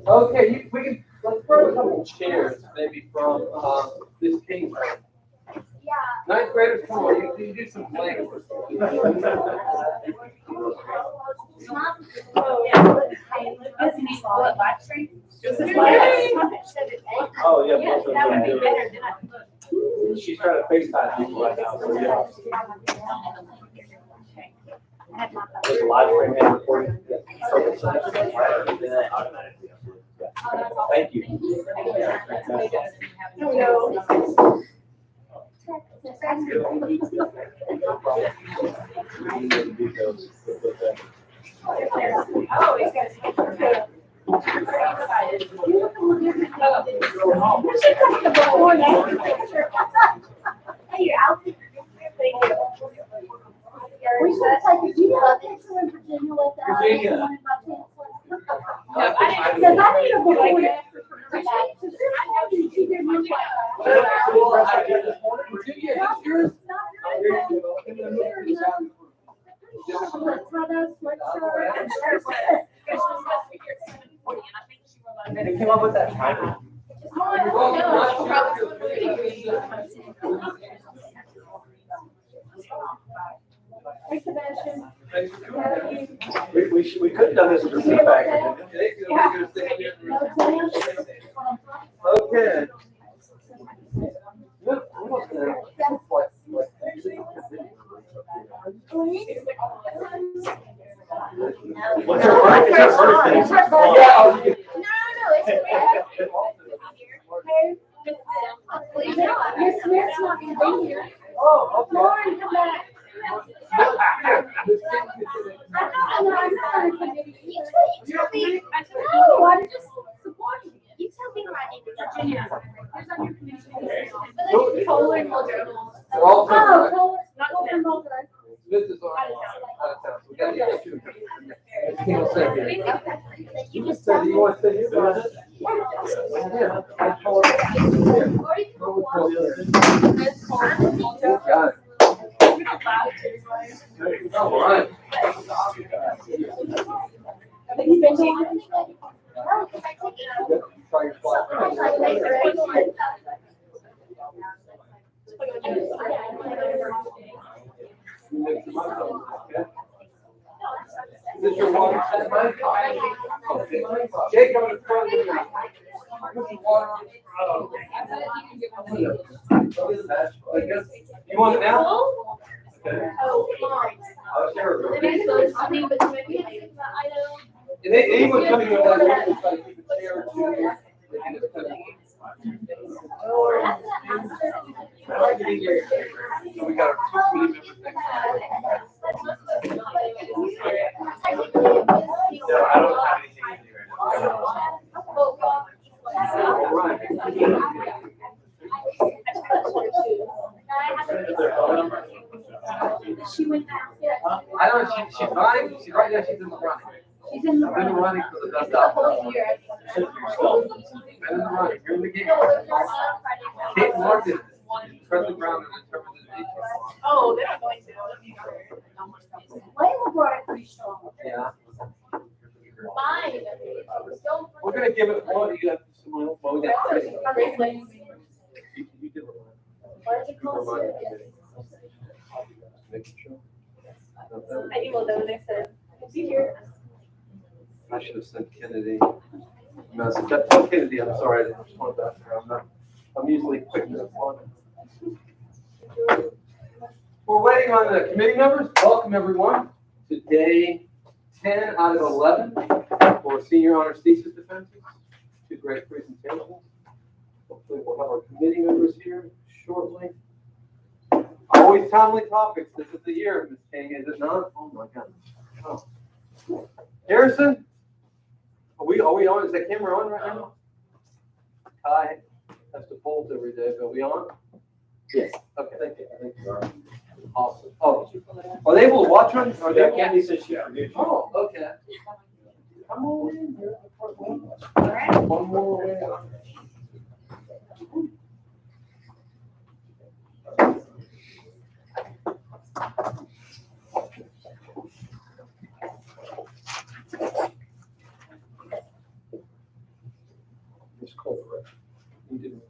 Okay, let's throw a couple chairs, maybe from this team. Ninth graders, come on, you do some playing. Oh, yeah. She's trying to FaceTime people right now, so yeah. There's a live stream and recording. Thank you. Hey, you're out. Thank you. We should take a deep picture in Virginia with that. Virginia. Because I need a before and after. They came up with that timer. Thanks, Sebastian. We could have done this with the feedback. Okay. What's her birthday? It's her birthday. Yeah. No, it's okay. Miss Smith's not gonna be here. Oh, okay. Lauren, come back. I'm not committee. You tell me. No, I'm just supporting you. You tell me my name is Virginia. Who's on your committee? Kohler and Mulder. They're all Oh, different, right? Kohler and Mulder. This is out of town. We got the other two. King will sit here. You just So tell do me. you want to sit here? Yeah. Got it. All right. Have you been to Try your fly. Is this your water set, Mike? Okay. Jake, I'm in front of you. Put your water on. You want it now? Okay. I'll share it. And anyone coming with that, just like keep a chair or two. They can just come in. I like it easier. So we got our two committee members next to No, I don't have anything to do right She went out. I don't know, she's fine. She's right now, she's in the running. She's in the I've been running for the best the whole year. Been in the running. You're in the game. Kate Martin, Presley Brown, and determined the Oh, they're not going to. Layla brought it pretty strong. Yeah. Mine. We're gonna give it one. You have some. Well, we got three. You do it. Why'd you call it? Making sure. I emailed them and they said, is he here? I should have sent Kennedy a message. Tell Kennedy, I'm sorry, I didn't respond back to her. I'm usually quick to respond. We're waiting on the committee members. Welcome, everyone, to day 10 out of 11 for Senior Honors Thesis Defenses. Two great presentations. Hopefully, we'll have our committee members here shortly. Always timely topics. This is the year, Ms. King, is it not? Oh, my goodness. Oh. Harrison? Are we on? Is that camera on right now? Kai has to bolt every day. Are we on? Yes. Okay, thank you. I think you are. Awesome. Oh, are they able to watch on? Are Yeah, they? Candy said she forget you. Oh, okay. Come on in here. One more way. It's cold, right? You didn't.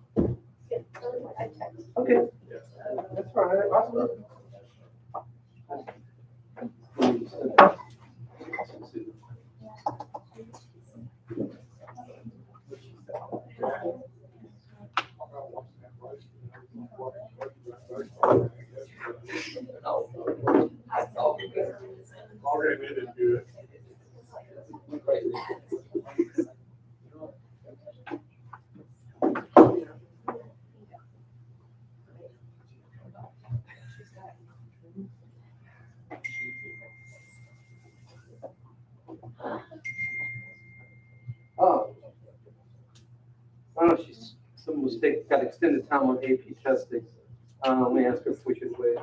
I checked. Okay. That's right. Awesome. Already made it good. Oh. Oh, someone was got extended time on AP testing. Let me ask her if we should wait.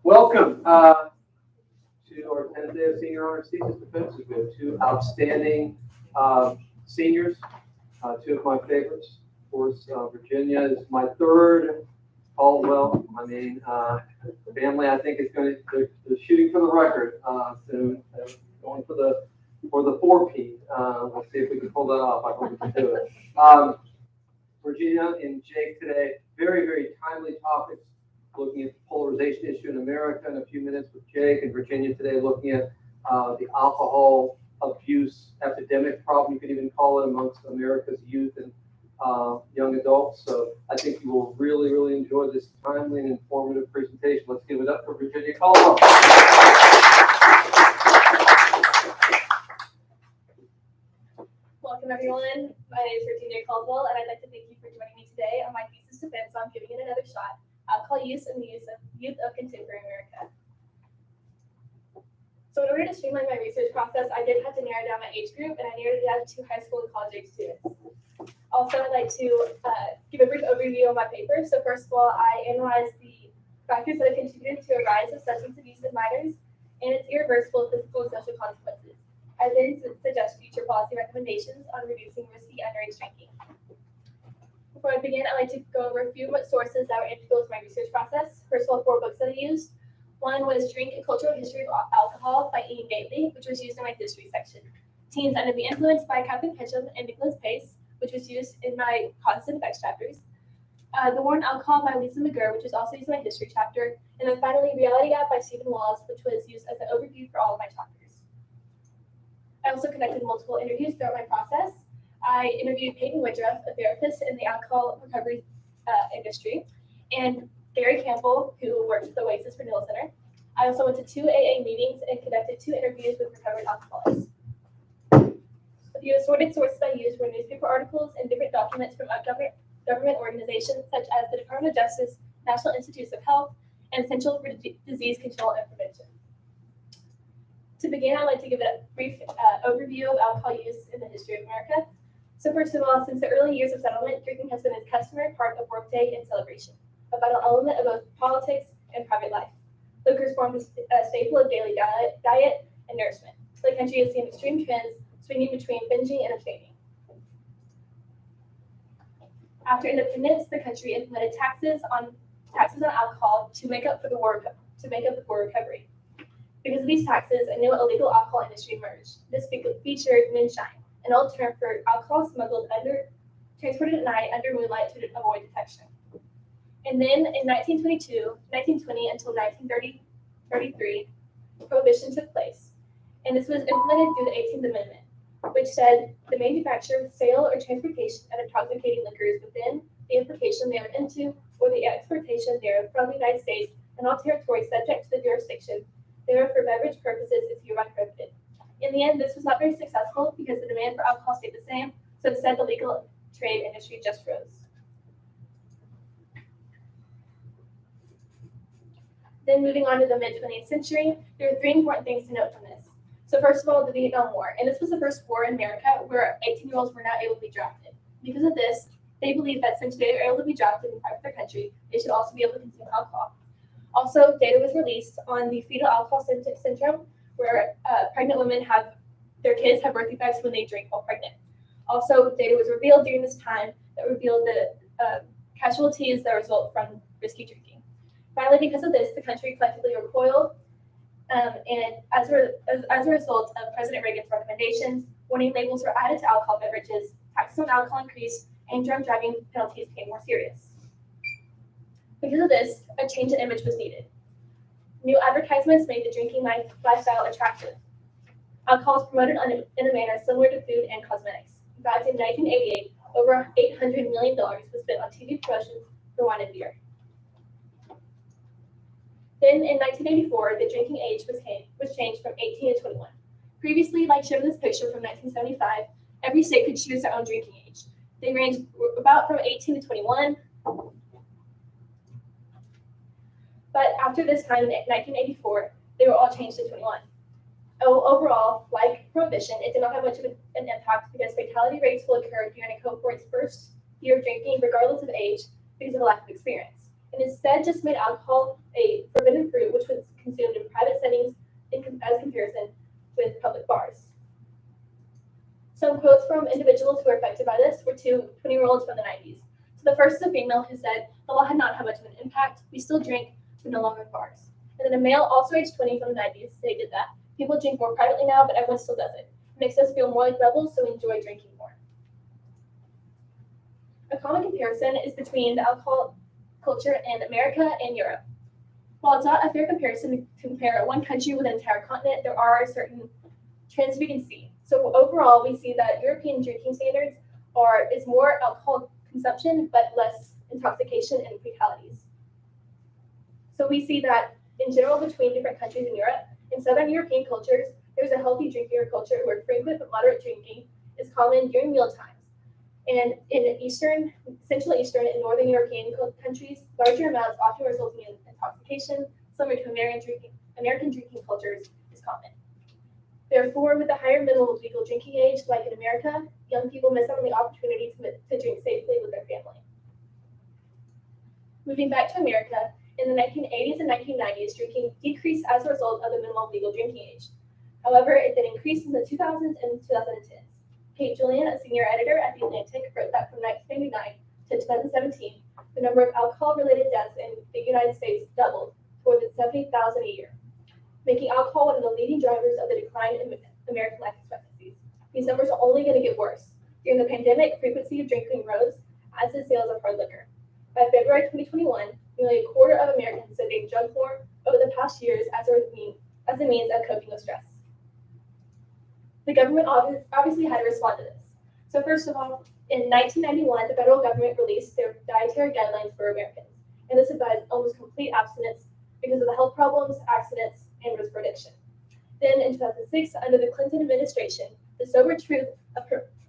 Welcome to our 10th day of Senior Honor Thesis Defenses. We have two outstanding seniors, two of my favorites. Of course, Virginia is my third Caldwell. I mean, family, I think, is going to, they're shooting for the record soon. They're going for the 4P. Let's see if we can pull that off. I hope we can do it. Virginia and Jake today, very, very timely topics, looking at the polarization issue in America in a few minutes with Jake, and Virginia today looking at the alcohol abuse epidemic problem, you could even call it, amongst America's youth and young adults. So I think you will really, really enjoy this timely and informative presentation. Let's give it up for Virginia Caldwell. Welcome everyone. My name is Virginia Caldwell, and I'd like to thank you for joining me today on my thesis defense on giving it another shot: alcohol use and the use of youth of contemporary America. So in order to streamline my research process, I did have to narrow down my age group, and I narrowed it down to high school and college age students. Also, I'd like to give a brief overview of my paper. So first of all, I analyzed the factors that have contributed to a rise of substance abuse in minors and its irreversible physical and social consequences. I then suggest future policy recommendations on reducing risky underage drinking. Before I begin, I'd like to go over a few sources that were integral to my research process. First of all, 4 books that I used. One was Drink: A Cultural History of Alcohol by Ian Gately, which was used in my history section. Teens Under the Influence by Catherine Ketchum and Nicholas Pace, which was used in my causes and effects chapters. The War on Alcohol by Lisa McGurr, which was also used in my history chapter. And then finally, Reality Gap by Stephen Walls, which was used as an overview for all of my chapters. I also conducted multiple interviews throughout my process. I interviewed Peyton Woodruff, a therapist in the alcohol recovery industry, and Gary Campbell, who works at the Oasis Renewal Center. I also went to 2 AA meetings and conducted 2 interviews with recovered alcoholics. A few assorted sources I used were newspaper articles and different documents from government organizations such as the Department of Justice, National Institutes of Health, and Central for Disease Control and Prevention. To begin, I'd like to give a brief overview of alcohol use in the history of America. So first of all, since the early years of settlement, drinking has been a customary part of workday and celebration, a vital element of both politics and private life. Liquors formed a staple of daily diet and nourishment. The country has seen extreme trends swinging between binging and abstaining. After independence, the country implemented taxes on alcohol to make up the war recovery. Because of these taxes, a new illegal alcohol industry emerged. This featured moonshine, an old term for alcohol transported at night under moonlight to avoid detection. And then in 1920 until 1933, prohibition took place. And this was implemented through the 18th Amendment, which said the manufacture, sale, or transportation of intoxicating liquors within the importation thereof into or the exportation thereof from the United States and all territories subject to the jurisdiction thereof for beverage purposes is hereby prohibited. In the end, this was not very successful because the demand for alcohol stayed the same, so instead the legal trade industry just rose. Then moving on to the mid-20th century, there are 3 important things to note from this. So first of all, the Vietnam War, and this was the first war in America where 18-year-olds were not able to be drafted. Because of this, they believed that since they were able to be drafted and fight for their country, they should also be able to consume alcohol. Also, data was released on the fetal alcohol syndrome, where pregnant women their kids have birth defects when they drink while pregnant. Also, data was revealed during this time that revealed the casualties that result from risky drinking. Finally, because of this, the country collectively recoiled, and as a result of President Reagan's recommendations, warning labels were added to alcohol beverages, taxes on alcohol increased, and drunk driving penalties became more serious. Because of this, a change in image was needed. New advertisements made the drinking lifestyle attractive. Alcohol was promoted in a manner similar to food and cosmetics. In fact, in 1988, over $800 million was spent on TV promotions for wine and beer. Then, in 1984, the drinking age was changed from 18 to 21. Previously, like shown in this picture from 1975, every state could choose their own drinking age. They ranged about from 18 to 21. But after this time, in 1984, they were all changed to 21. Overall, like prohibition, it did not have much of an impact because fatality rates will occur during a cohort's first year of drinking, regardless of age, because of a lack of experience. And instead just made alcohol a forbidden fruit, which was consumed in private settings as comparison with public bars. Some quotes from individuals who were affected by this were two 20-year-olds from the 90s. So the first is a female who said, "The law had not had much of an impact. We still drink, but no longer in bars." And then a male, also age 20 from the 90s, stated that people drink more privately now, but everyone still does it. It makes us feel more like rebels, so we enjoy drinking more. A common comparison is between the alcohol culture in America and Europe. While it's not a fair comparison to compare one country with an entire continent, there are certain trends we can see. So overall, we see that European drinking standards is more alcohol consumption, but less intoxication and fatalities. So we see that in general between different countries in Europe, in Southern European cultures, there's a healthy drinking culture where frequent but moderate drinking is common during meal times. And in Central Eastern and Northern European countries, larger amounts often resulting in intoxication, similar to American drinking cultures, is common. Therefore, with the higher minimum legal drinking age, like in America, young people miss out on the opportunity to drink safely with their family. Moving back to America, in the 1980s and 1990s, drinking decreased as a result of the minimum legal drinking age. However, it then increased in the 2000s and 2010s. Kate Julian, a senior editor at The Atlantic, wrote that from 1999 to 2017, the number of alcohol-related deaths in the United States doubled to more than 70,000 a year, making alcohol one of the leading drivers of the decline in American life expectancies. These numbers are only going to get worse. During the pandemic, frequency of drinking rose, as did sales of hard liquor. By February 2021, nearly a quarter of Americans said they've drunk more over the past years as a means of coping with stress. The government obviously had to respond to this. So first of all, in 1991, the federal government released their dietary guidelines for Americans, and this advised almost complete abstinence because of the health problems, accidents, and risk prediction. Then in 2006, under the Clinton administration, the Sober Truth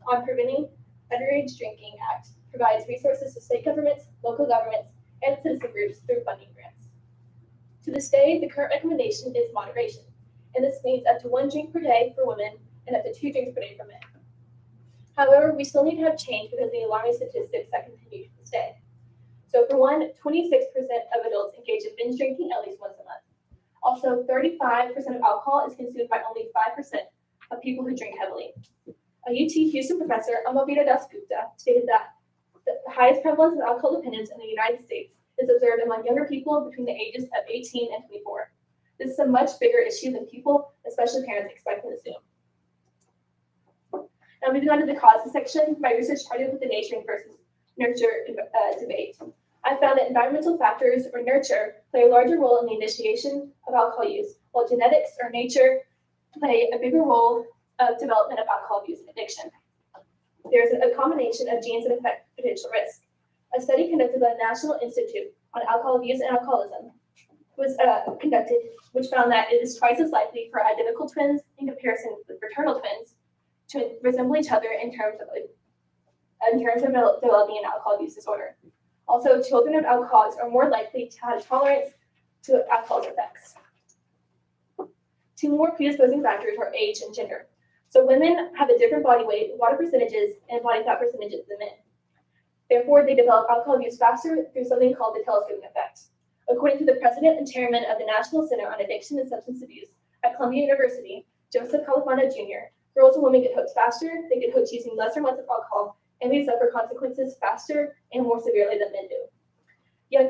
on Preventing Underage Drinking Act provides resources to state governments, local governments, and citizen groups through funding grants. To this day, the current recommendation is moderation, and this means up to 1 drink per day for women and up to 2 drinks per day for men. However, we still need to have change because of the alarming statistics that continue to this day. So for one, 26% of adults engage in binge drinking at least once a month. Also, 35% of alcohol is consumed by only 5% of people who drink heavily. A UT Houston professor, Amavita Dasgupta, stated that the highest prevalence of alcohol dependence in the United States is observed among younger people between the ages of 18 and 24. This is a much bigger issue than people, especially parents, expect to assume. Now moving on to the causes section, my research started with the nature versus nurture debate. I found that environmental factors or nurture play a larger role in the initiation of alcohol use, while genetics or nature play a bigger role of development of alcohol abuse and addiction. There's a combination of genes that affect potential risk. A study conducted by the National Institute on Alcohol Abuse and Alcoholism was conducted, which found that it is twice as likely for identical twins in comparison with fraternal twins to resemble each other in terms of developing an alcohol abuse disorder. Also, children of alcoholics are more likely to have tolerance to alcohol's effects. 2 more predisposing factors are age and gender. So women have a different body weight, water percentages, and body fat percentages than men. Therefore, they develop alcohol abuse faster through something called the telescoping effect. According to the president and chairman of the National Center on Addiction and Substance Abuse at Columbia University, Joseph Califano Jr., Girls and women get hooked faster, they get hooked using lesser amounts of alcohol, and they suffer consequences faster and more severely than men do.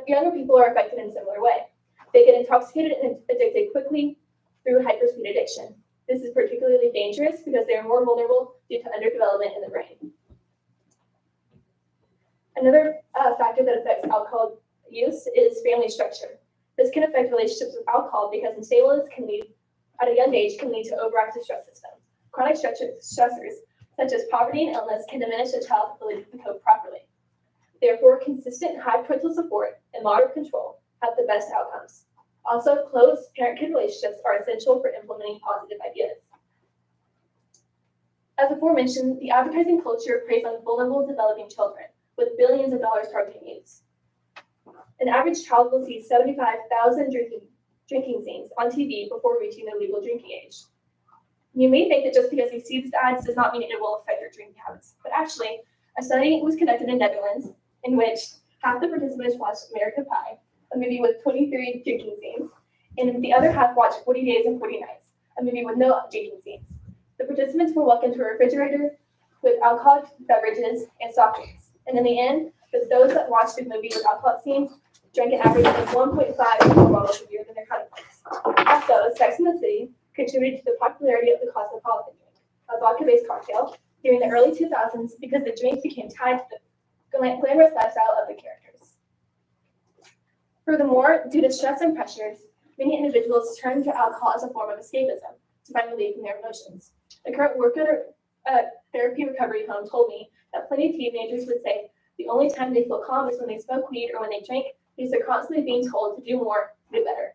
Younger people are affected in a similar way. They get intoxicated and addicted quickly through hyperspeed addiction. This is particularly dangerous because they are more vulnerable due to underdevelopment in the brain. Another factor that affects alcohol use is family structure. This can affect relationships with alcohol because instableness can lead, at a young age, can lead to overactive stress systems. Chronic stressors, such as poverty and illness, can diminish a child's ability to cope properly. Therefore, consistent high parental support and moderate control have the best outcomes. Also, close parent-kid relationships are essential for implementing positive ideas. As aforementioned, the advertising culture preys on vulnerable developing children, with billions of dollars targeting youth. An average child will see 75,000 drinking scenes on TV before reaching their legal drinking age. You may think that just because you see these ads does not mean it will affect your drinking habits, but actually, a study was conducted in Netherlands in which half the participants watched American Pie, a movie with 23 drinking scenes, and the other half watched 40 Days and 40 Nights, a movie with no drinking scenes. The participants were welcomed to a refrigerator with alcoholic beverages and soft drinks, and in the end, those that watched the movie with alcoholic scenes drank an average of 1.5 more bottles of beer than their counterparts. Also, Sex and the City contributed to the popularity of the cosmopolitan drink, a vodka-based cocktail, during the early 2000s because the drink became tied to the glamorous lifestyle of the characters. Furthermore, due to stress and pressures, many individuals turn to alcohol as a form of escapism to find relief from their emotions. The current worker therapy recovery home told me that plenty of teenagers would say the only time they feel calm is when they smoke weed or when they drink because they're constantly being told to do more, do better.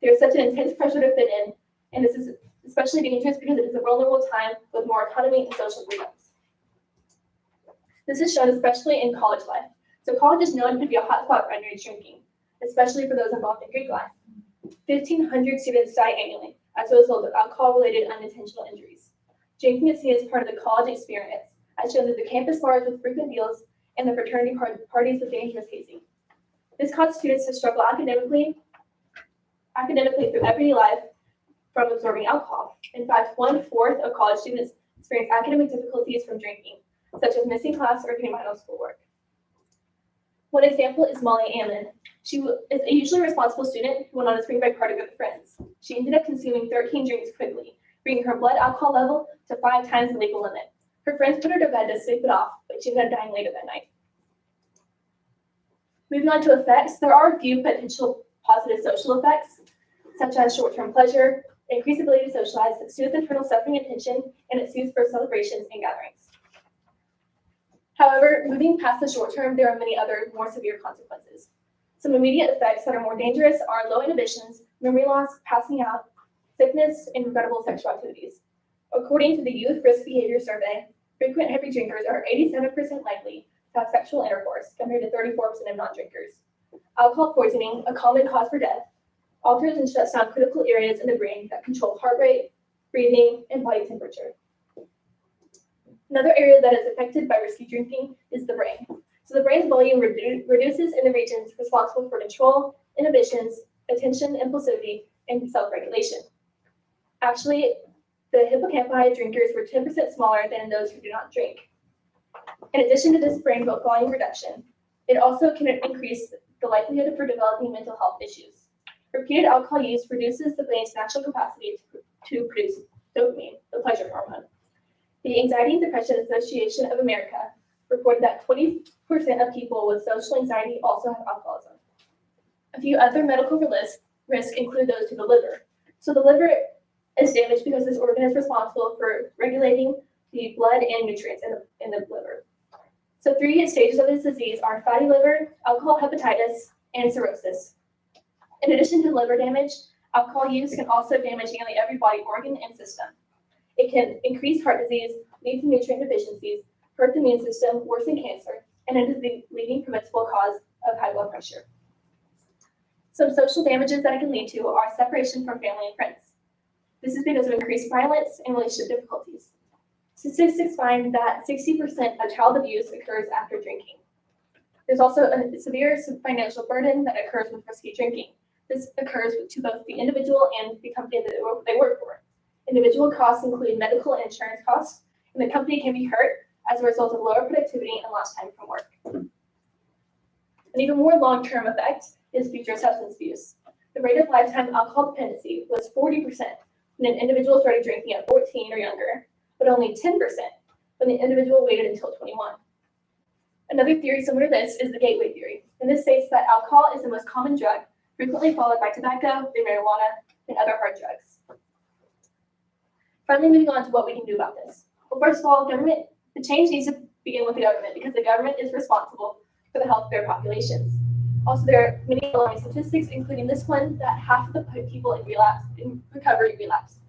There's such an intense pressure to fit in, and this is especially dangerous because it is a vulnerable time with more autonomy and social freedoms. This is shown especially in college life. So college is known to be a hotspot for underage drinking, especially for those involved in Greek life. 1,500 students die annually as a result of alcohol-related unintentional injuries. Drinking is seen as part of the college experience, as shown through the campus bars with frequent deals and the fraternity parties with dangerous hazing. This caused students to struggle academically through everyday life from absorbing alcohol. In fact, 1/4 of college students experience academic difficulties from drinking, such as missing class or doing minor schoolwork. One example is Molly Ammon. She is a usually responsible student who went on a spring break party with friends. She ended up consuming 13 drinks quickly, bringing her blood alcohol level to 5 times the legal limit. Her friends put her to bed to sleep it off, but she ended up dying later that night. Moving on to effects, there are a few potential positive social effects, such as short-term pleasure, increased ability to socialize, soothe internal suffering and tension, and it soothes for celebrations and gatherings. However, moving past the short term, there are many other more severe consequences. Some immediate effects that are more dangerous are low inhibitions, memory loss, passing out, sickness, and regrettable sexual activities. According to the Youth Risk Behavior Survey, frequent heavy drinkers are 87% likely to have sexual intercourse compared to 34% of non-drinkers. Alcohol poisoning, a common cause for death, alters and shuts down critical areas in the brain that control heart rate, breathing, and body temperature. Another area that is affected by risky drinking is the brain. So the brain's volume reduces in the regions responsible for control, inhibitions, attention, impulsivity, and self-regulation. Actually, the hippocampi drinkers were 10% smaller than those who do not drink. In addition to this brain volume reduction, it also can increase the likelihood for developing mental health issues. Repeated alcohol use reduces the brain's natural capacity to produce dopamine, the pleasure hormone. The Anxiety and Depression Association of America reported that 20% of people with social anxiety also have alcoholism. A few other medical risks include those to the liver. So the liver is damaged because this organ is responsible for regulating the blood and nutrients in the liver. So 3 stages of this disease are fatty liver, alcohol hepatitis, and cirrhosis. In addition to liver damage, alcohol use can also damage nearly every body organ and system. It can increase heart disease, lead to nutrient deficiencies, hurt the immune system, worsen cancer, and it is the leading preventable cause of high blood pressure. Some social damages that it can lead to are separation from family and friends. This is because of increased violence and relationship difficulties. Statistics find that 60% of child abuse occurs after drinking. There's also a severe financial burden that occurs with risky drinking. This occurs to both the individual and the company that they work for. Individual costs include medical and insurance costs, and the company can be hurt as a result of lower productivity and lost time from work. An even more long-term effect is future substance abuse. The rate of lifetime alcohol dependency was 40% when an individual started drinking at 14 or younger, but only 10% when the individual waited until 21. Another theory similar to this is the gateway theory, and this states that alcohol is the most common drug, frequently followed by tobacco, then marijuana, and other hard drugs. Finally, moving on to what we can do about this. Well, first of all, the change needs to begin with the government because the government is responsible for the health of their populations. Also, there are many alarming statistics, including this one, that half of the people in recovery relapse.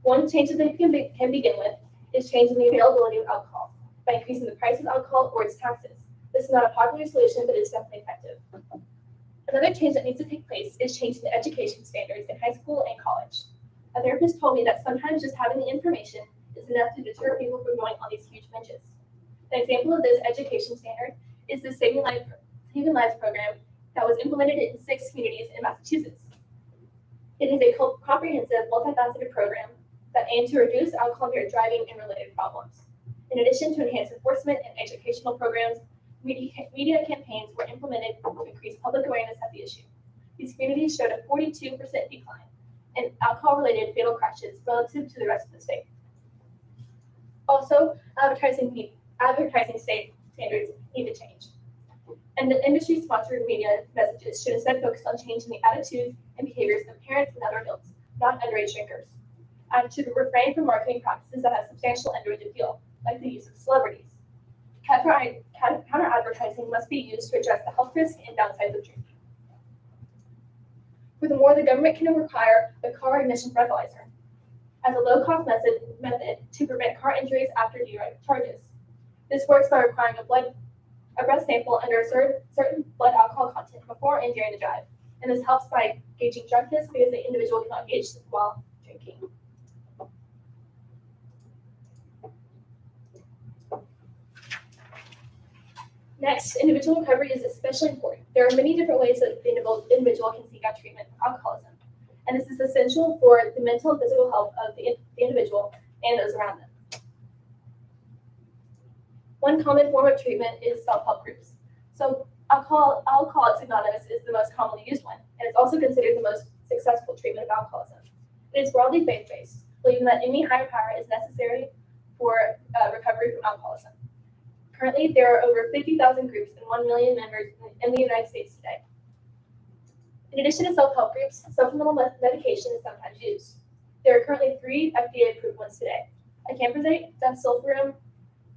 One change that they can begin with is changing the availability of alcohol by increasing the price of alcohol or its taxes. This is not a popular solution, but it's definitely effective. Another change that needs to take place is changing the education standards in high school and college. A therapist told me that sometimes just having the information is enough to deter people from going on these huge binges. An example of this education standard is the Saving Lives program that was implemented in 6 communities in Massachusetts. It is a comprehensive, multifaceted program that aims to reduce alcohol-impaired driving and related problems. In addition to enhanced enforcement and educational programs, media campaigns were implemented to increase public awareness of the issue. These communities showed a 42% decline in alcohol-related fatal crashes relative to the rest of the state. Also, advertising state standards need to change. And the industry-sponsored media messages should instead focus on changing the attitudes and behaviors of parents and other adults, not underage drinkers. And to refrain from marketing practices that have substantial underage appeal, like the use of celebrities. Counter-advertising must be used to address the health risks and downsides of drinking. Furthermore, the government can require the car ignition breathalyzer as a low-cost method to prevent car injuries after DUI charges. This works by requiring a breath sample under a certain blood alcohol content before and during the drive, and this helps by gauging drunkenness because the individual cannot gauge while drinking. Next, individual recovery is especially important. There are many different ways that the individual can seek out treatment for alcoholism, and this is essential for the mental and physical health of the individual and those around them. One common form of treatment is self-help groups. So Alcoholics Anonymous is the most commonly used one, and it's also considered the most successful treatment of alcoholism. It is broadly faith-based, believing that any higher power is necessary for recovery from alcoholism. Currently, there are over 50,000 groups and 1 million members in the United States today. In addition to self-help groups, supplemental medication is sometimes used. There are currently 3 FDA-approved ones today: acamprosate, disulfiram,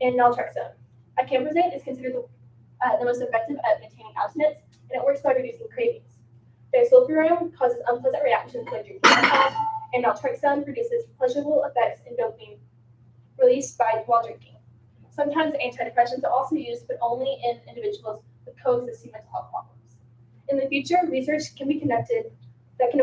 and naltrexone. Acamprosate is considered the most effective at maintaining abstinence, and it works by reducing cravings. Disulfiram causes unpleasant reactions like drinking alcohol, and naltrexone produces pleasurable effects in dopamine released while drinking. Sometimes antidepressants are also used, but only in individuals with coexisting mental health problems. In the future, research can be conducted that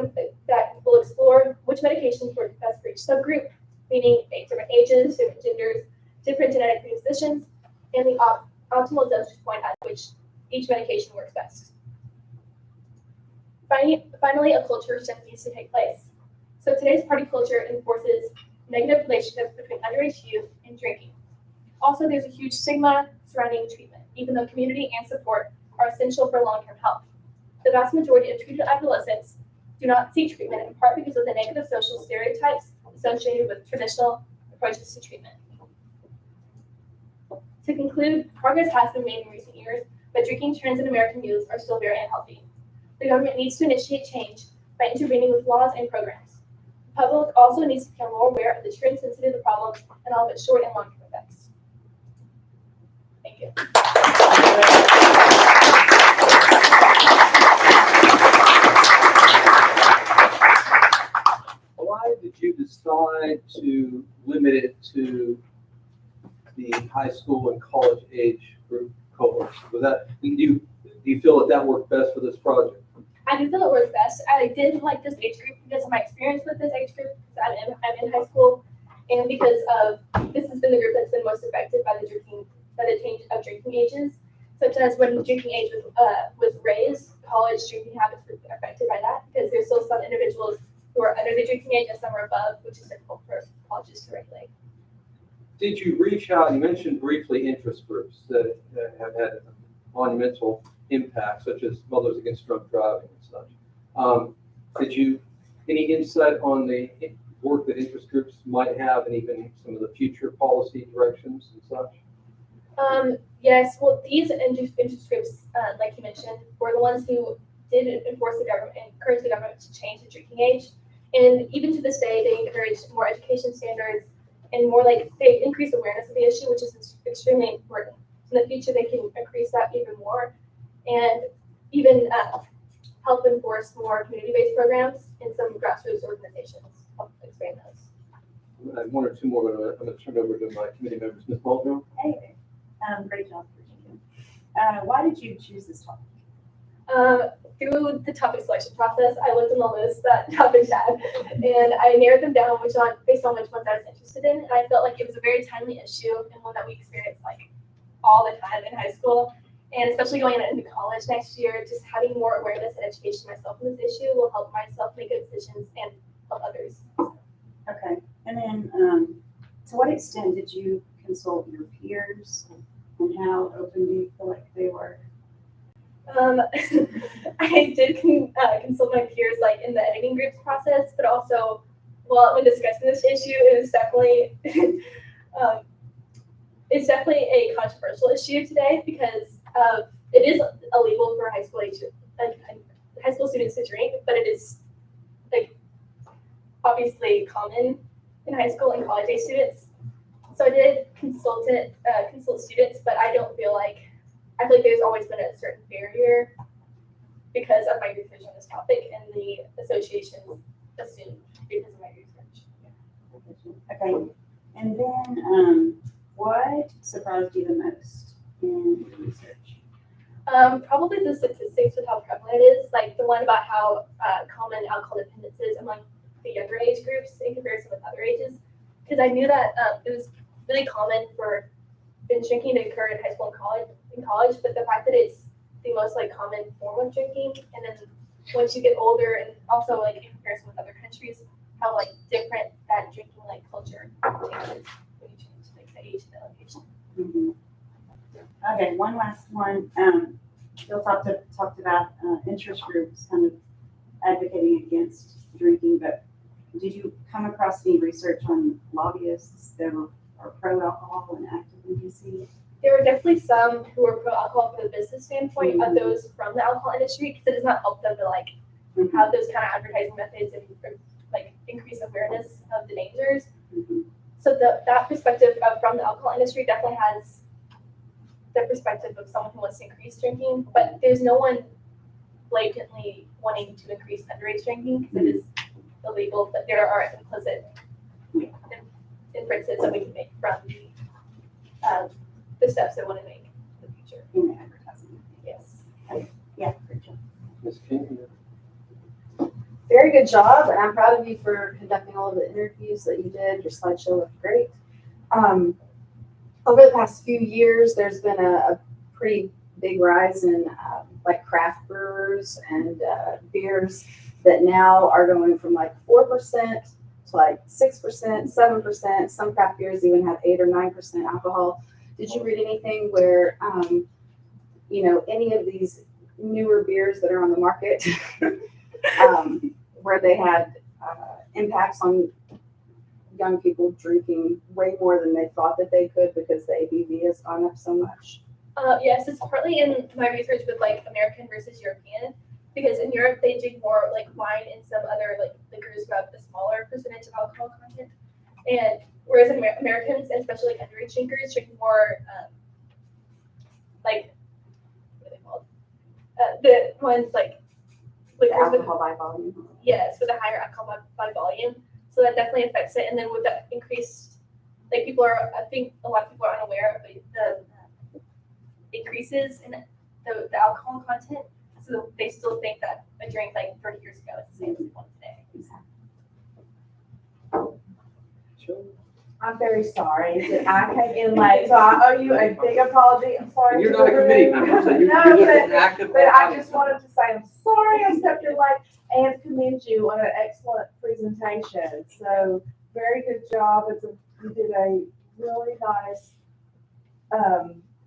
will explore which medications work best for each subgroup, meaning different ages, different genders, different genetic predispositions, and the optimal dosage point at which each medication works best. Finally, a culture shift needs to take place. So today's party culture enforces negative relationships between underage youth and drinking. Also, there's a huge stigma surrounding treatment, even though community and support are essential for long-term health. The vast majority of treated adolescents do not seek treatment, in part because of the negative social stereotypes associated with traditional approaches to treatment. To conclude, progress has been made in recent years, but drinking trends in American youth are still very unhealthy. The government needs to initiate change by intervening with laws and programs. The public also needs to become more aware of the true intensity of the problem and all of its short and long-term effects. Thank you. Why did you decide to limit it to the high school and college age group cohorts? Was that, do you feel that worked best for this project? I do feel it works best. I did like this age group because of my experience with this age group. I'm in high school, and because of this has been the group that's been most affected by the change of drinking ages, such as when the drinking age was raised, college drinking habits were affected by that because there's still some individuals who are under the drinking age and some are above, which is difficult for colleges to regulate. Did you reach out, you mentioned briefly interest groups that have had monumental impact, such as Mothers Against Drunk Driving and such. Did you, any insight on the work that interest groups might have and even some of the future policy directions and such? Yes, well, these interest groups, like you mentioned, were the ones who did enforce the government, encourage the government to change the drinking age. And even to this day, they encourage more education standards and more they increase awareness of the issue, which is extremely important. In the future, they can increase that even more and even help enforce more community-based programs in some grassroots organizations. Help expand those. I have one or two more, but I'm going to turn it over to my committee members. Ms. Muldrow? Hey, great job, Virginia. Why did you choose this topic? Through the topic selection process, I looked in the list that topics had, and I narrowed them down based on which ones I was interested in. And I felt like it was a very timely issue and one that we experience all the time in high school, and especially going into college next year. Just having more awareness and education myself in this issue will help myself make good decisions and help others. Okay, and then to what extent did you consult your peers, and how open do you feel like they were? I did consult my peers in the editing groups process, but also, when discussing this issue, it was definitely it's definitely a controversial issue today because it is illegal for high school students to drink, but it is obviously common in high school and college age students. So I did consult students, but I feel like there's always been a certain barrier because of my research on this topic and the associations assumed because of my research. Okay, and then what surprised you the most in your research? Probably the statistics with how prevalent it is, the one about how common alcohol dependence is among the younger age groups in comparison with other ages. Because I knew that it was really common for binge drinking to occur in high school and college, but the fact that it's the most common form of drinking, and then once you get older, and also in comparison with other countries, how different that drinking culture changes when you change the age and the location. Mm-hmm. Okay, one last one. Bill talked about interest groups kind of advocating against drinking, but did you come across any research on lobbyists that are pro-alcohol and active in DC? There are definitely some who are pro-alcohol from the business standpoint of those from the alcohol industry, because it does not help them to have those kind of advertising methods and increase awareness of the dangers. Mm-hmm. So that perspective from the alcohol industry definitely has the perspective of someone who wants to increase drinking, but there's no one blatantly wanting to increase underage drinking because it is illegal, but there are implicit inferences that we can make from the steps they want to make in the future. In the advertising. Yes. Yeah, great job. Ms. King? Very good job, and I'm proud of you for conducting all of the interviews that you did. Your slideshow looked great. Over the past few years, there's been a pretty big rise in craft brewers and beers that now are going from 4% to 6%, 7%. Some craft beers even have 8 or 9% alcohol. Did you read anything where, any of these newer beers that are on the market, where they had impacts on young people drinking way more than they thought that they could because the ABV has gone up so much? Yes, it's partly in my research with American versus European, because in Europe they drink more wine and some other liquors who have a smaller percentage of alcohol content, and whereas Americans, and especially underage drinkers, drink more what are they called? The ones liquors with Alcohol by volume. yes, with a higher alcohol by volume. So that definitely affects it. And then with the increased, people are, I think a lot of people are unaware of the increases in the alcohol content. So they still think that a drink 30 years ago is the same as one today. Sure. I'm very sorry that I came in late, so I owe you a big apology. I'm sorry. And you're to not a the committee room. member, so you're No, just but- an active. But I just wanted to say, I'm sorry I stepped in late and commend you on an excellent presentation. So very good job. You did a really nice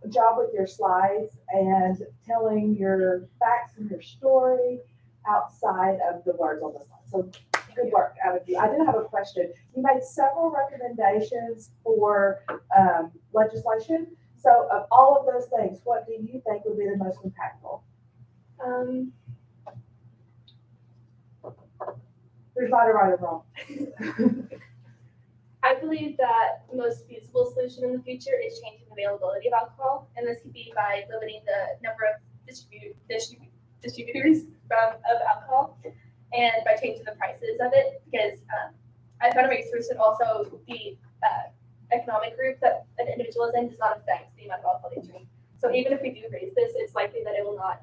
job with your slides and telling your facts and your story outside of the words on the slide. So good work out of you. I do have a question. You made several recommendations for legislation. So of all of those things, what do you think would be the most impactful? There's not a right or wrong. I believe that the most feasible solution in the future is changing the availability of alcohol, and this could be by limiting the number of distributors of alcohol, and by changing the prices of it. Because I found a research that also the economic group that an individual is in does not affect the amount of alcohol they drink. So even if we do raise this, it's likely that it will not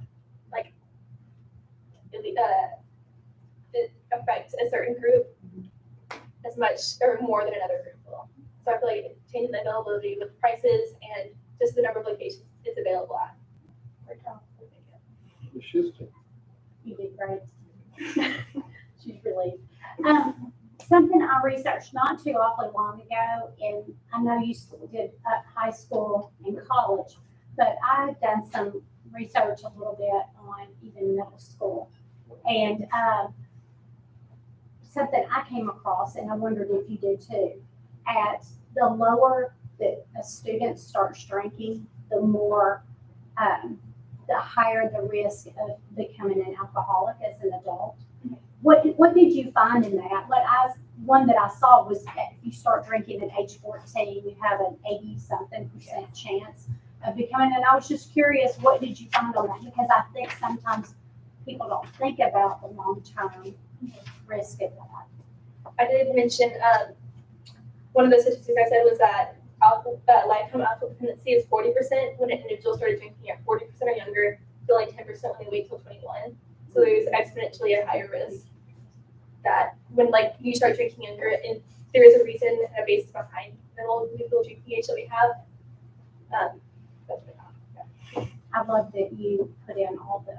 affect a certain group as much or more than another group will. So I feel like changing the availability with prices and just the number of locations it's available at. You did great. She's relieved. Something I researched not too awfully long ago, and I know you did high school and college, but I've done some research a little bit on even middle school. And something I came across, and I wondered if you did too, at the lower that a student starts drinking, the more, the higher the risk of becoming an alcoholic as an adult. What did you find in that? One that I saw was that if you start drinking at age 14, you have an 80-something% chance of becoming. And I was just curious, what did you find on that? Because I think sometimes people don't think about the long-term risk of that. I did mention one of the statistics I said was that lifetime alcohol dependency is 40% when an individual started drinking at 40% or younger, to only 10% when they wait till 21. So there's exponentially a higher risk that when you start drinking younger, and there is a reason and a basis behind the whole legal drinking age that we have. That's what I have. I love that you put in all the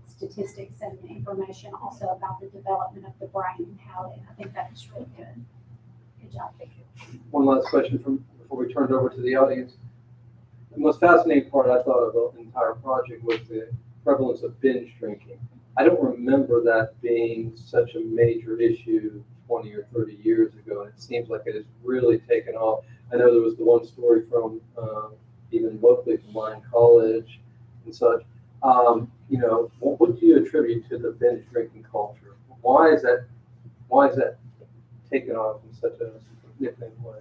statistics and the information also about the development of the brain and how I think that was really good. Good job, thank you. One last question before we turn it over to the audience. The most fascinating part I thought of the entire project was the prevalence of binge drinking. I don't remember that being such a major issue 20 or 30 years ago, and it seems like it has really taken off. I know there was the one story from even locally from Lyon College and such. What do you attribute to the binge drinking culture? Why is that taken off in such a significant way?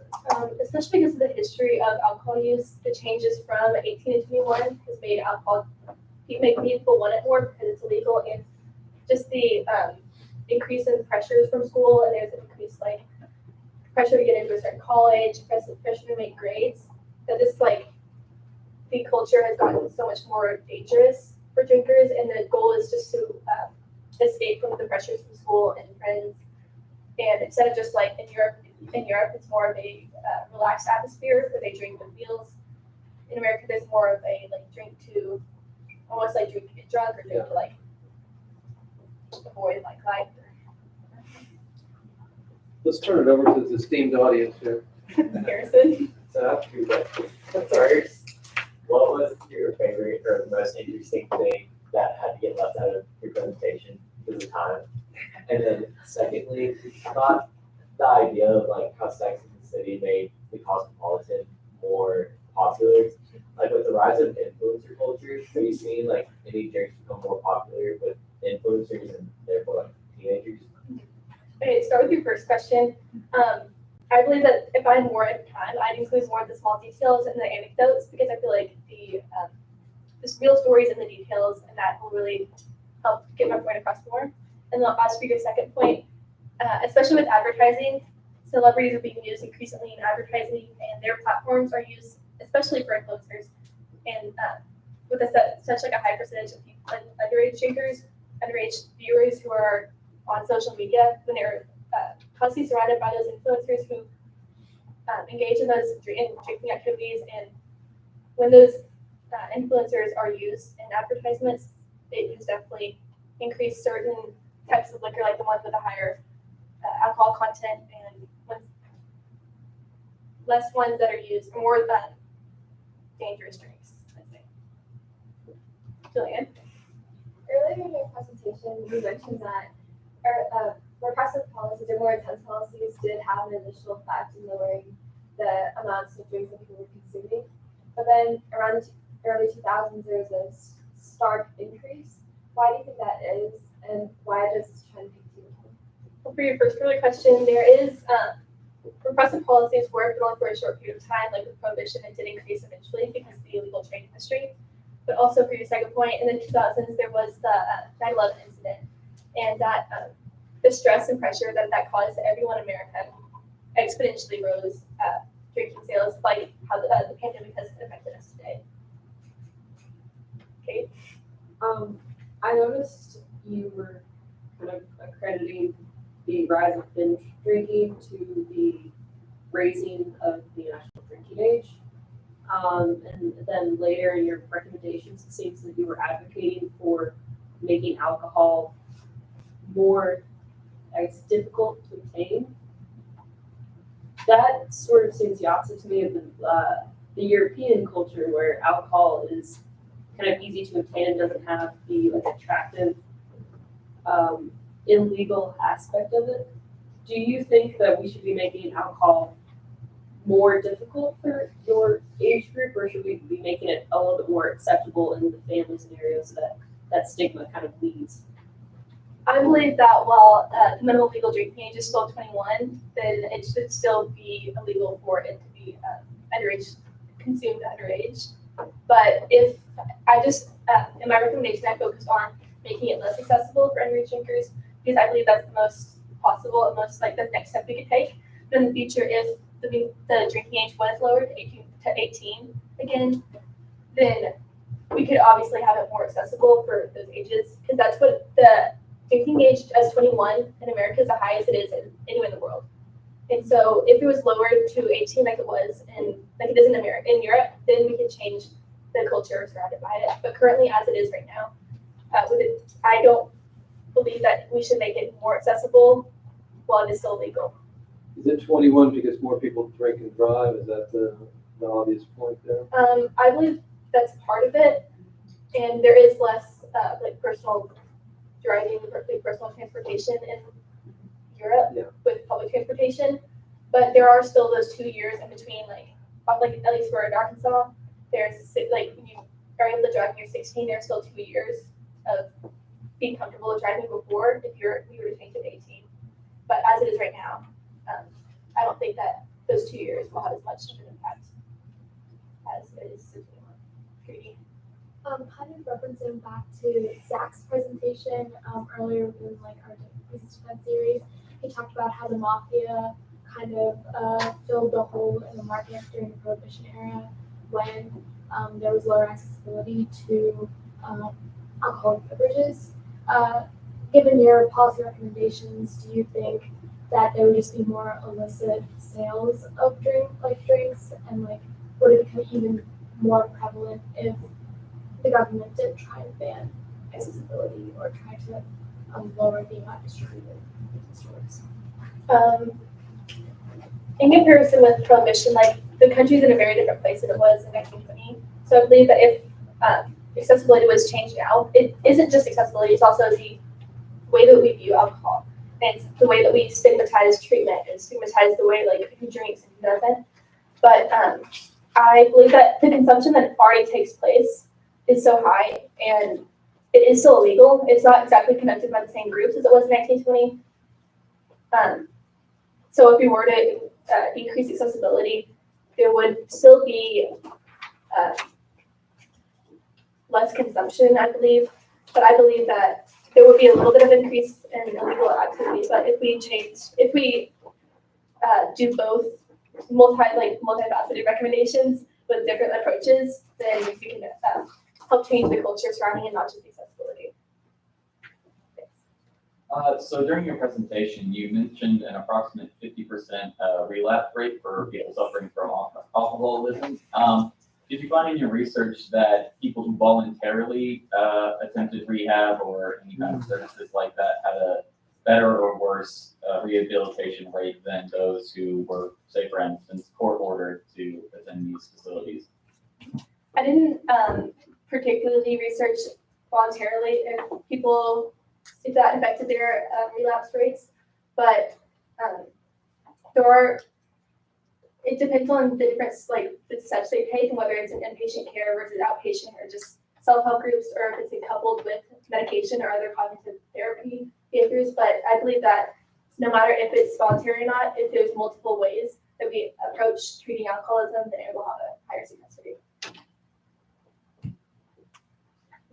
Especially because of the history of alcohol use, the changes from 18 to 21 has made alcohol make people want it more because it's illegal, and just the increase in pressures from school, and there's an increased pressure to get into a certain college, pressure to make grades. That just the culture has gotten so much more dangerous for drinkers, and the goal is just to escape from the pressures from school and friends. And instead of just in Europe, it's more of a relaxed atmosphere where they drink with meals. In America, there's more of a drink to almost drink to get drunk or drink to avoid life. Let's turn it over to the esteemed audience here. Harrison. So I have two questions. First, what was your favorite or most interesting thing that had to get left out of your presentation because of time? And then secondly, I thought the idea of how Sex and the City made the Cosmopolitan more popular. With the rise of influencer culture, have you seen any drinks become more popular with influencers and therefore teenagers? Okay, start with your first question. I believe that if I had more time, I'd include more of the small details and the anecdotes, because I feel like the real stories and the details, and that will really help get my point across more. And then as for your second point, especially with advertising, celebrities are being used increasingly in advertising, and their platforms are used especially for influencers. And with such a high percentage of people, underage drinkers, underage viewers who are on social media, when they're constantly surrounded by those influencers who engage in those drinking activities, and when those influencers are used in advertisements, it has definitely increased certain types of liquor, like the ones with a higher alcohol content, and less ones that are used, more dangerous drinks, I think. Julian? Earlier in your presentation, you mentioned that repressive policies or more intense policies did have an initial effect in lowering the amounts of drinks that people were consuming. But then around the early 2000s, there was a stark increase. Why do you think that is, and why does this trend continue? Well, for your first earlier question, there is repressive policies worked only for a short period of time, like with prohibition, it did increase eventually because of the illegal trade industry. But also for your second point, in the 2000s, there was the 9/11 incident, and that the stress and pressure that caused to everyone in America exponentially rose drinking sales, like how the pandemic has affected us today. Okay. I noticed you were kind of accrediting the rise of binge drinking to the raising of the national drinking age. And then later in your recommendations, it seems that you were advocating for making alcohol more, I guess, difficult to obtain. That sort of seems the opposite to me of the European culture, where alcohol is kind of easy to obtain and doesn't have the attractive illegal aspect of it. Do you think that we should be making alcohol more difficult for your age group, or should we be making it a little bit more acceptable in the family scenarios that stigma kind of leads? I believe that while the minimum legal drinking age is still 21, then it should still be illegal for it to be underage, consumed underage. But if I just, in my recommendation, I focused on making it less accessible for underage drinkers, because I believe that's the most possible and most like the next step we could take. But in the future, if the drinking age was lowered to 18 again, then we could obviously have it more accessible for those ages, because that's what the drinking age as 21 in America is the highest it is anywhere in the world. And so if it was lowered to 18 like it was in like it is in Europe, then we could change the culture surrounded by it. But currently, as it is right now, I don't believe that we should make it more accessible while it is still legal. Is it 21 because more people drink and drive? Is that the obvious point there? I believe that's part of it, and there is less like personal driving, like personal transportation in Europe with public transportation, but there are still those 2 years in between, like at least for in Arkansas, there's like when you are able to drive when you're 16, there's still 2 years of being comfortable with driving before if you were to change it to 18. But as it is right now, I don't think that those 2 years will have as much of an impact as it is to 21. Kind of referencing back to Zach's presentation earlier in like our Thesis Defense series, he talked about how the mafia kind of filled the hole in the market during the Prohibition era when there was lower accessibility to alcoholic beverages. Given your policy recommendations, do you think that there would just be more illicit sales of drinks, and like would it become even more prevalent if the government did try to ban accessibility or try to lower the amount distributed in stores? In comparison with Prohibition, like the country's in a very different place than it was in 1920. So I believe that if accessibility was changed now, it isn't just accessibility, it's also the way that we view alcohol. And it's the way that we stigmatize treatment and stigmatize the way like who drinks and who doesn't. But I believe that the consumption that already takes place is so high, and it is still illegal. It's not exactly conducted by the same groups as it was in 1920. So if we were to increase accessibility, there would still be less consumption, I believe. But I believe that there would be a little bit of increase in illegal activity. But if we do both multifaceted recommendations with different approaches, then we can help change the culture surrounding it, not just accessibility. So during your presentation, you mentioned an approximate 50% relapse rate for people suffering from alcoholism. Did you find in your research that people who voluntarily attempted rehab or any kind of services like that had a better or worse rehabilitation rate than those who were, say, for instance, court-ordered to attend these facilities? I didn't particularly research voluntarily if that affected their relapse rates, but it depends on the different, like, the steps they take and whether it's an inpatient care versus outpatient or just self-help groups, or if it's coupled with medication or other cognitive therapy behaviors. But I believe that no matter if it's voluntary or not, if there's multiple ways that we approach treating alcoholism, then it will have a higher success rate.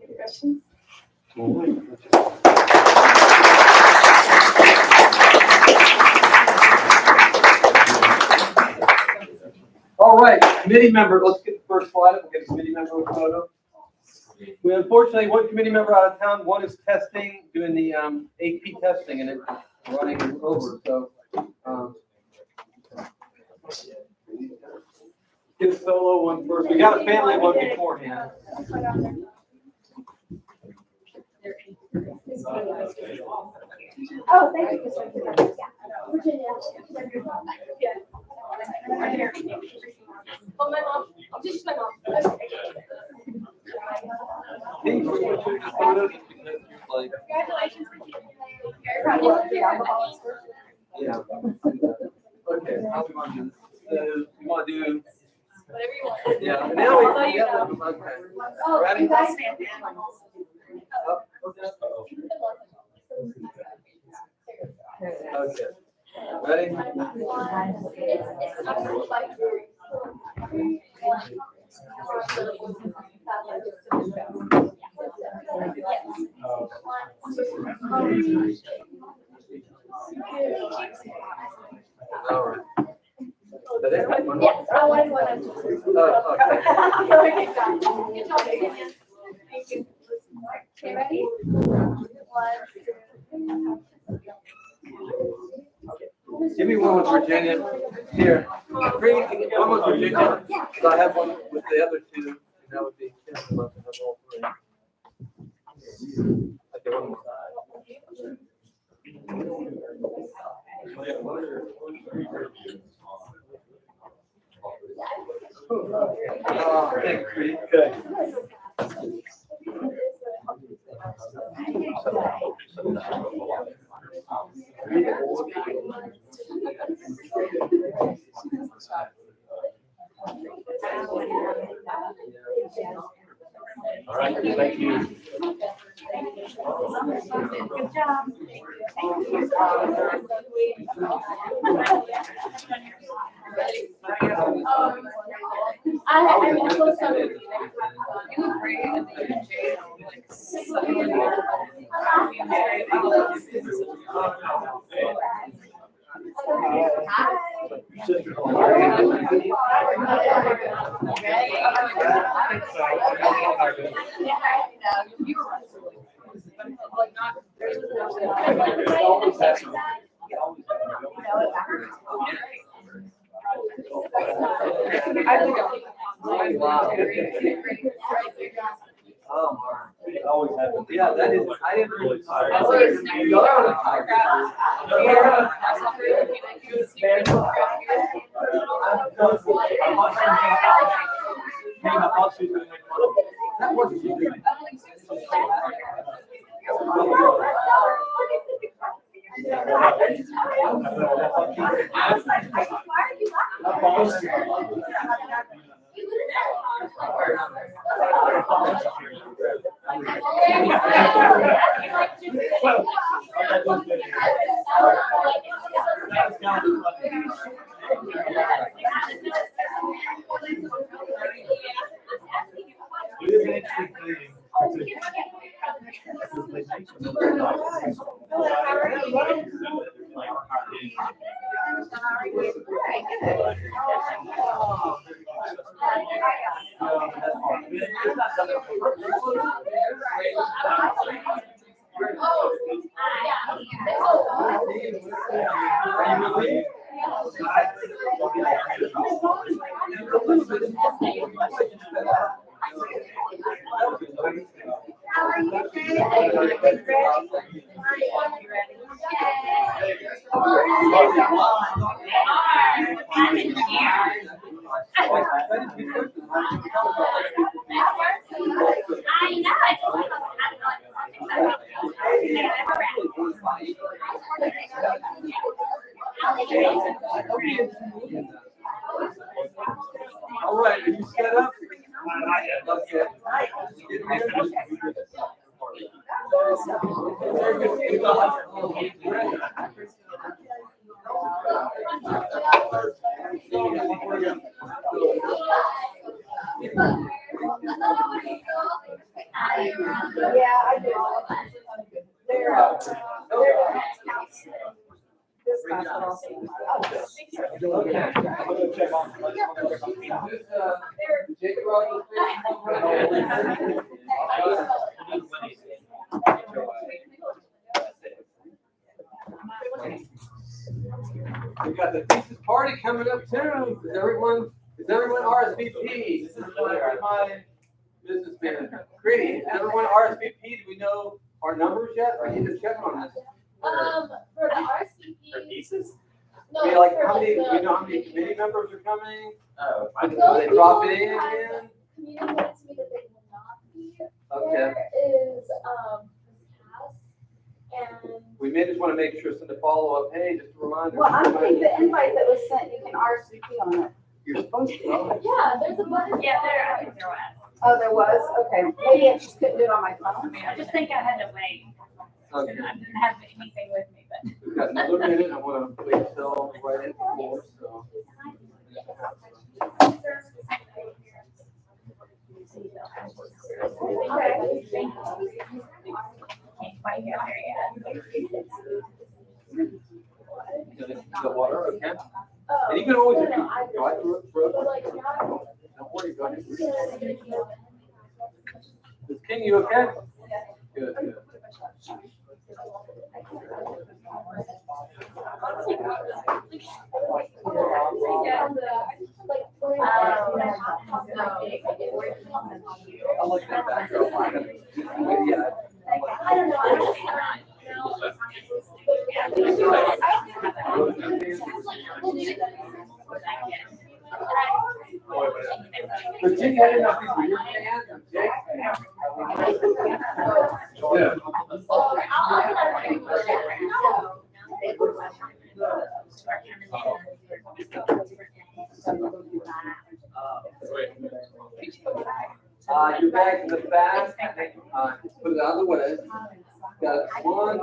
Any questions? All right, committee member, let's get the first slide up. We'll get a committee member photo. We unfortunately, one committee member out of town, one is doing the AP testing, and it's running over, so. Get a solo one first. We got a family one beforehand. Oh, thank you. Virginia. Yeah. Oh, my mom. I'll teach my mom. Congratulations. Very proud of you. Yeah. Okay, how we want to do this? So, we want to do. Whatever you want. Yeah. Now Although we you know. okay. Oh, Ready? you guys. Okay. Ready? All right. Is that it? One more? Yes, I wanted one of two. Oh, okay. Good job, Virginia. Thank you. Okay, ready? 1, 2. Give me one with Virginia. Here. Bring one with Virginia. So I have one with the other two. And that would be Kim. Love to have all three. Okay, one more. Oh, thanks, Reed. Good. All right, thank you. Good job. I'm also so. Yeah, that is, I didn't really. How are you? Ready? All right, are you set up? Okay. Yeah, I do. They're this class would also. Okay. Jacob Rogers. We got the thesis party coming up too. Is everyone RSVP? This is my business manager. Great. Is everyone RSVP? Do we know our numbers yet? I need to check on this. For the RSVP. Thesis? No, We like for how many? the- Do we know how many committee members are coming? Oh, Are they dropping in again? Communicated to me that they will not be. Okay. There is, Cass, and We may just want to make sure, send a follow-up, hey, just a reminder. Well, I think the invite that was sent, you can RSVP on it. You're supposed to. Oh, yeah, there's a button. Yeah, I think there was. Oh, there was? Okay. Maybe I just couldn't do it on my phone. I just think I had to wait. I Okay. didn't have anything with me, but. We've got another minute. I want to wait till right at the floor, so. Can't quite get there yet. The water, okay? Oh, And you can always, no, if you no, I- go out through it, But like now. don't worry, go ahead. Yeah. Is King, you okay? Good, good. I'll look at that. Yeah. I don't know. But Jake, I didn't know if these were your fans or Jake's fans. Yeah. Your bag's in the back. Put it out of the way. Got one.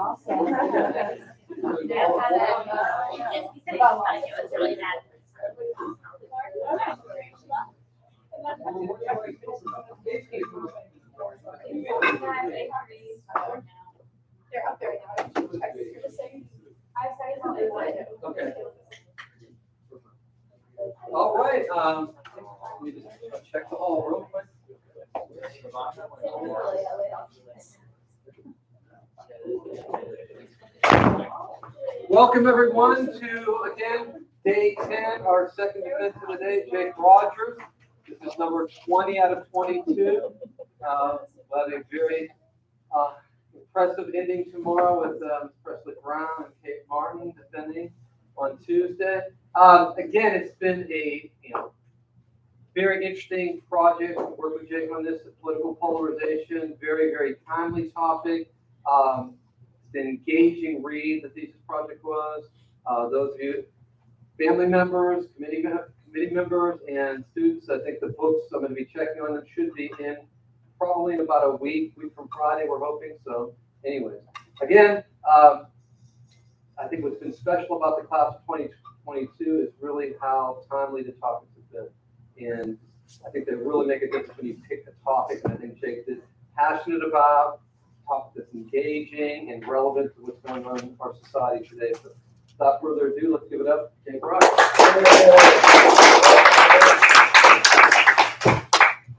They're up there now. Okay. All right, let me just check the hall real quick. Welcome everyone to, again, day 10, our second event of the day, Jake Rogers. This is number 20 out of 22. We'll have a very impressive ending tomorrow with Presley Brown and Kate Martin defending on Tuesday. Again, it's been a very interesting project. We worked with Jake on this, political polarization, very, very timely topic. It's an engaging read, the thesis project was. Those of you, family members, committee members, and students, I think the books I'm going to be checking on them should be in probably in about a week from Friday, we're hoping. So anyways, again, I think what's been special about the class of 2022 is really how timely the topics have been. And I think they really make a difference when you pick a topic, and I think Jake is passionate about, a topic that's engaging and relevant to what's going on in our society today. So without further ado, let's give it up, Jake Rogers.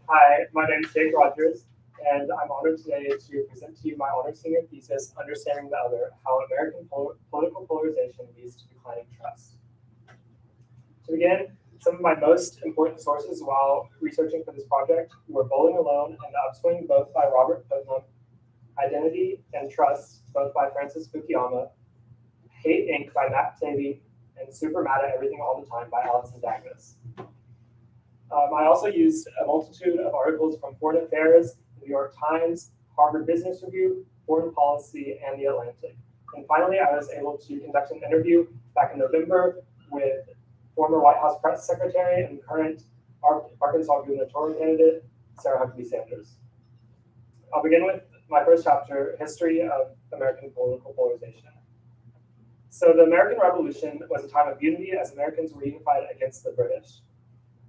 Hi, my name is Jake Rogers, and I'm honored today to present to you my honors senior thesis, Understanding the Other, How American Political Polarization Leads to Declining Trust. To begin, some of my most important sources while researching for this project were Bowling Alone and The Upswing, both by Robert Putnam, Identity and Trust, both by Francis Fukuyama, Hate Inc. by Matt Taibbi, and Super Mad at Everything All the Time by Alison Douglas. I also used a multitude of articles from Foreign Affairs, the New York Times, Harvard Business Review, Foreign Policy, and The Atlantic. And finally, I was able to conduct an interview back in November with former White House press secretary and current Arkansas gubernatorial candidate, Sarah Huckabee Sanders. I'll begin with my first chapter, History of American Political Polarization. So the American Revolution was a time of unity as Americans were unified against the British.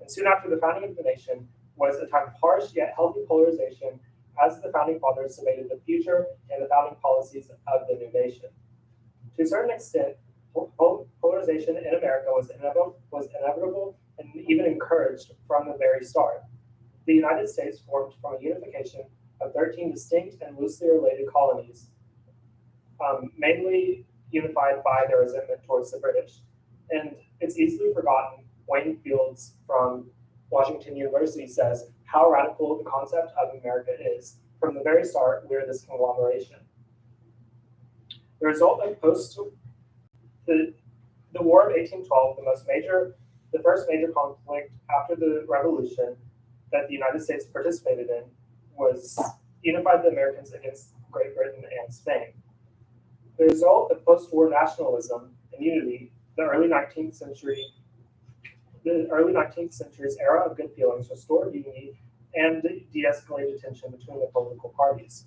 And soon after the founding of the nation was a time of harsh yet healthy polarization as the founding fathers debated the future and the founding policies of the new nation. To a certain extent, polarization in America was inevitable and even encouraged from the very start. The United States formed from a unification of 13 distinct and loosely related colonies, mainly unified by their resentment towards the British. And it's easily forgotten, Wayne Fields from Washington University says, how radical the concept of America is. From the very start, we're this conglomeration. The result of the War of 1812, the first major conflict after the Revolution that the United States participated in, was unified the Americans against Great Britain and Spain. The result of post-war nationalism and unity, the early 19th century's era of good feelings, restored unity and de-escalated tension between the political parties.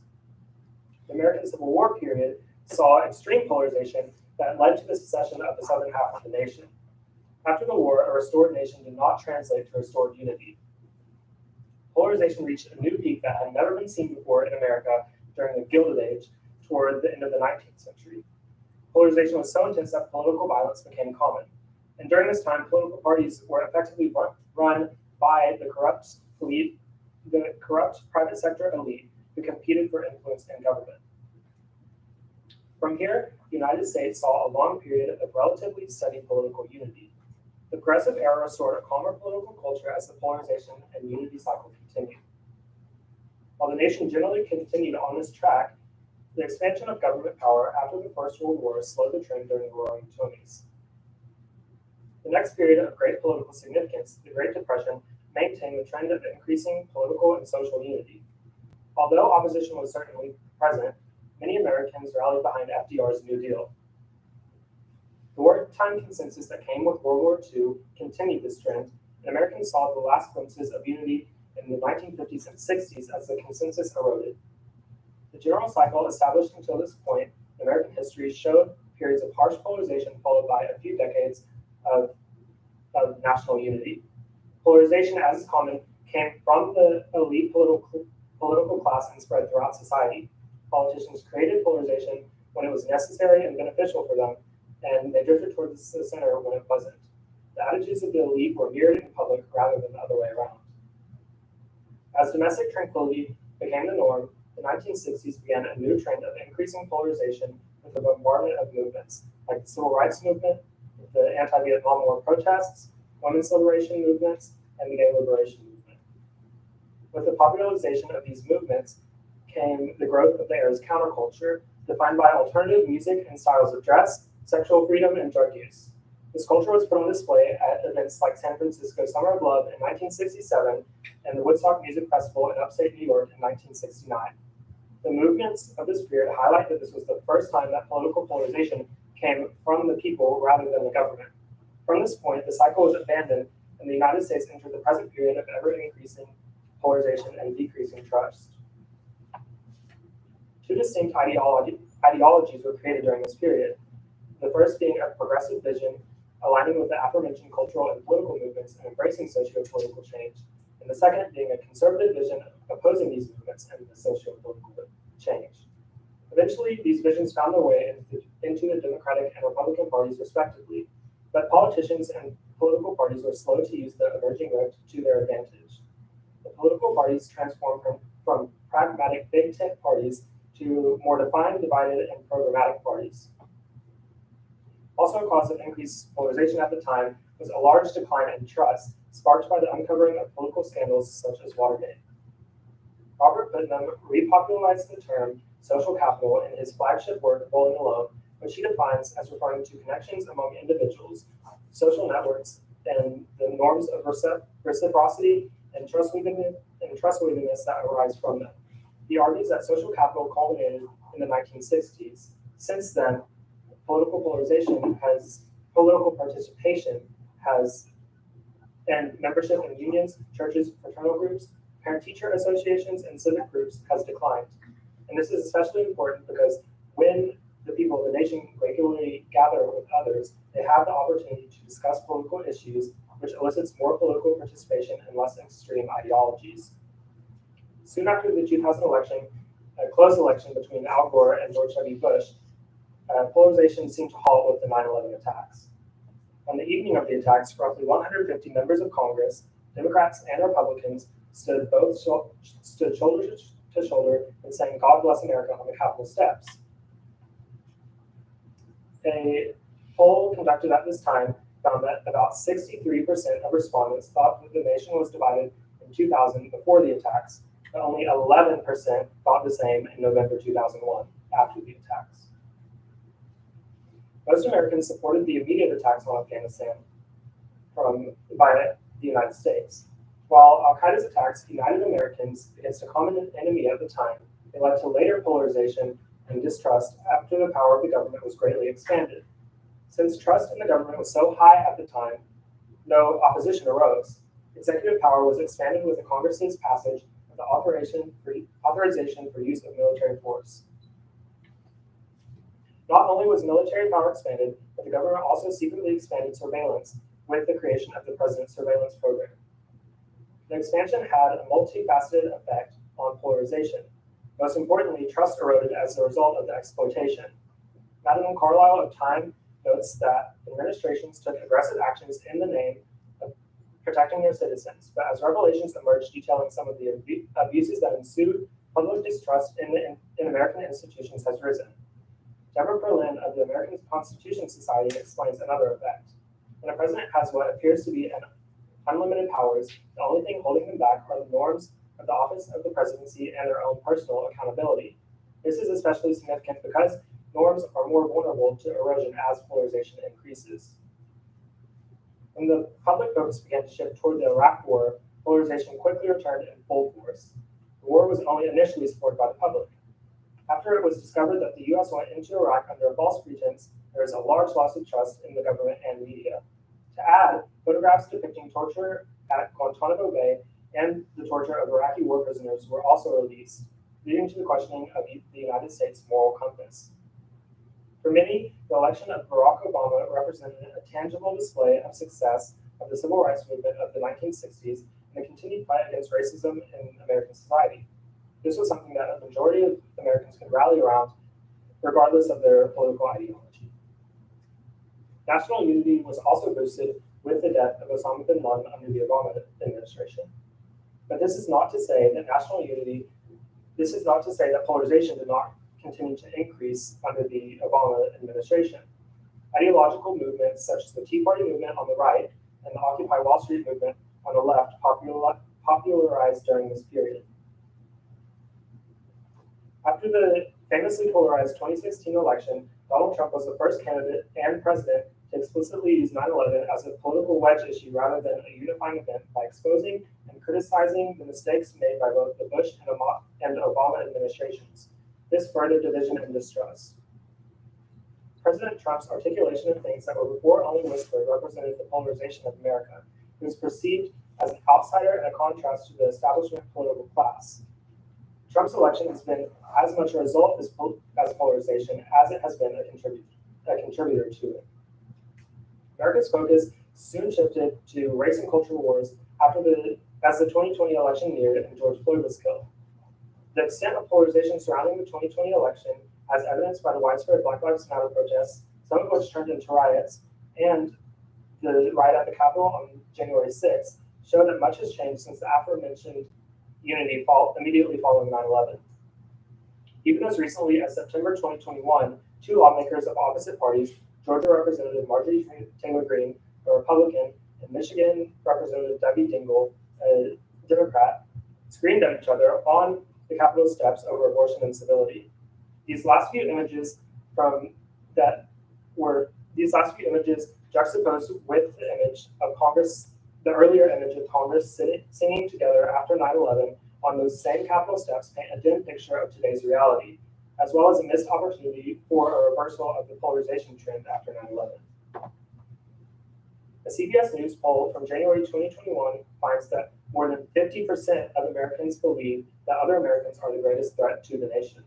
The American Civil War period saw extreme polarization that led to the secession of the southern half of the nation. After the war, a restored nation did not translate to restored unity. Polarization reached a new peak that had never been seen before in America during the Gilded Age toward the end of the 19th century. Polarization was so intense that political violence became common. And during this time, political parties were effectively run by the corrupt private sector elite who competed for influence in government. From here, the United States saw a long period of relatively steady political unity. The progressive era restored a calmer political culture as the polarization and unity cycle continued. While the nation generally continued on this track, the expansion of government power after the First World War slowed the trend during the Roaring Twenties. The next period of great political significance, the Great Depression, maintained the trend of increasing political and social unity. Although opposition was certainly present, many Americans rallied behind FDR's New Deal. The wartime consensus that came with World War II continued this trend, and Americans saw the last glimpses of unity in the 1950s and 60s as the consensus eroded. The general cycle established until this point in American history showed periods of harsh polarization followed by a few decades of national unity. Polarization, as is common, came from the elite political class and spread throughout society. Politicians created polarization when it was necessary and beneficial for them, and they drifted towards the center when it wasn't. The attitudes of the elite were mirrored in public rather than the other way around. As domestic tranquility became the norm, the 1960s began a new trend of increasing polarization with the bombardment of movements, like the Civil Rights Movement, the anti-Vietnam War protests, women's liberation movements, and the gay liberation movement. With the popularization of these movements came the growth of the era's counterculture, defined by alternative music and styles of dress, sexual freedom, and drug use. This culture was put on display at events like San Francisco Summer of Love in 1967 and the Woodstock Music Festival in upstate New York in 1969. The movements of this period highlight that this was the first time that political polarization came from the people rather than the government. From this point, the cycle was abandoned and the United States entered the present period of ever-increasing polarization and decreasing trust. Two distinct ideologies were created during this period. The first being a progressive vision aligning with the aforementioned cultural and political movements and embracing socio-political change, and the second being a conservative vision opposing these movements and the socio-political change. Eventually, these visions found their way into the Democratic and Republican parties respectively, but politicians and political parties were slow to use the emerging left to their advantage. The political parties transformed from pragmatic monochromatic big tent parties to more defined, divided, and programmatic parties. Also a cause of increased polarization at the time was a large decline in trust sparked by the uncovering of political scandals such as Watergate. Robert Putnam repopularized the term social capital in his flagship work, Bowling Alone, which he defines as referring to connections among individuals, social networks, and the norms of reciprocity and trustworthiness that arise from them. He argues that social capital culminated in the 1960s. Since then, political participation has, and membership in unions, churches, fraternal groups, parent-teacher associations, and civic groups has declined. And this is especially important because when the people of the nation regularly gather with others, they have the opportunity to discuss political issues, which elicits more political participation and less extreme ideologies. Soon after the 2000 election, a close election between Al Gore and George W. Bush, polarization seemed to halt with the 9/11 attacks. On the evening of the attacks, roughly 150 members of Congress, Democrats and Republicans, stood shoulder to shoulder and sang "God Bless America" on the Capitol steps. A poll conducted at this time found that about 63% of respondents thought that the nation was divided in 2000 before the attacks, but only 11% thought the same in November 2001 after the attacks. Most Americans supported the immediate attacks on Afghanistan by the United States. While Al-Qaeda's attacks united Americans against a common enemy at the time, they led to later polarization and distrust after the power of the government was greatly expanded. Since trust in the government was so high at the time, no opposition arose. Executive power was expanded with the Congress's passage of the authorization for use of military force. Not only was military power expanded, but the government also secretly expanded surveillance with the creation of the President's Surveillance Program. The expansion had a multifaceted effect on polarization. Most importantly, trust eroded as a result of the exploitation. Madeleine Carlisle of Time notes that administrations took aggressive actions in the name of protecting their citizens, but as revelations emerged detailing some of the abuses that ensued, public distrust in American institutions has risen. Deborah Berlin of the American Constitution Society explains another effect. When a president has what appears to be unlimited powers, the only thing holding them back are the norms of the office of the presidency and their own personal accountability. This is especially significant because norms are more vulnerable to erosion as polarization increases. When the public focus began to shift toward the Iraq War, polarization quickly returned in full force. The war was only initially supported by the public. After it was discovered that the U.S. went into Iraq under a false pretense, there was a large loss of trust in the government and media. To add, photographs depicting torture at Guantanamo Bay and the torture of Iraqi war prisoners were also released, leading to the questioning of the United States' moral compass. For many, the election of Barack Obama represented a tangible display of success of the civil rights movement of the 1960s and the continued fight against racism in American society. This was something that a majority of Americans could rally around, regardless of their political ideology. National unity was also boosted with the death of Osama bin Laden under the Obama administration. But this is not to say that polarization did not continue to increase under the Obama administration. Ideological movements such as the Tea Party movement on the right and the Occupy Wall Street movement on the left popularized during this period. After the famously polarized 2016 election, Donald Trump was the first candidate and president to explicitly use 9/11 as a political wedge issue rather than a unifying event by exposing and criticizing the mistakes made by both the Bush and Obama administrations. This furthered division and distrust. President Trump's articulation of things that were before only whispered represented the polarization of America. He was perceived as an outsider and a contrast to the establishment political class. Trump's election has been as much a result as polarization as it has been a contributor to it. America's focus soon shifted to race and culture wars as the 2020 election neared and George Floyd was killed. The extent of polarization surrounding the 2020 election, as evidenced by the widespread Black Lives Matter protests, some of which turned into riots, and the riot at the Capitol on January 6th, show that much has changed since the aforementioned unity immediately following 9/11. Even as recently as September 2021, two lawmakers of opposite parties, Georgia Representative Marjorie Taylor Greene, a Republican, and Michigan Representative Debbie Dingell, a Democrat, screamed at each other on the Capitol steps over abortion and civility. These last few images juxtaposed with the image of Congress, the earlier image of Congress singing together after 9/11 on those same Capitol steps, paint a dim picture of today's reality, as well as a missed opportunity for a reversal of the polarization trend after 9/11. A CBS News poll from January 2021 finds that more than 50% of Americans believe that other Americans are the greatest threat to the nation.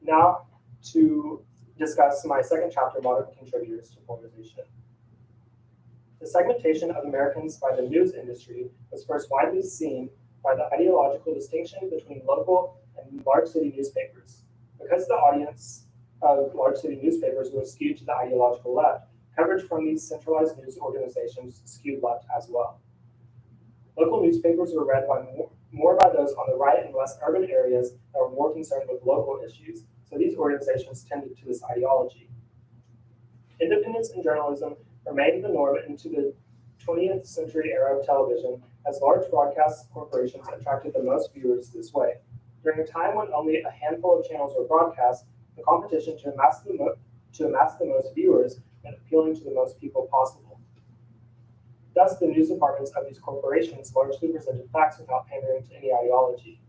Now, to discuss my second chapter, Modern Contributors to Polarization. The segmentation of Americans by the news industry was first widely seen by the ideological distinction between local and large city newspapers. Because the audience of large city newspapers was skewed to the ideological left, coverage from these centralized news organizations skewed left as well. Local newspapers were read by more by those on the right in less urban areas that were more concerned with local issues, so these organizations tended to this ideology. Independence in journalism remained the norm into the 20th century era of television, as large broadcast corporations attracted the most viewers this way. During a time when only a handful of channels were broadcast, the competition to amass the most viewers meant appealing to the most people possible. Thus, the news departments of these corporations largely presented facts without pandering to any ideology.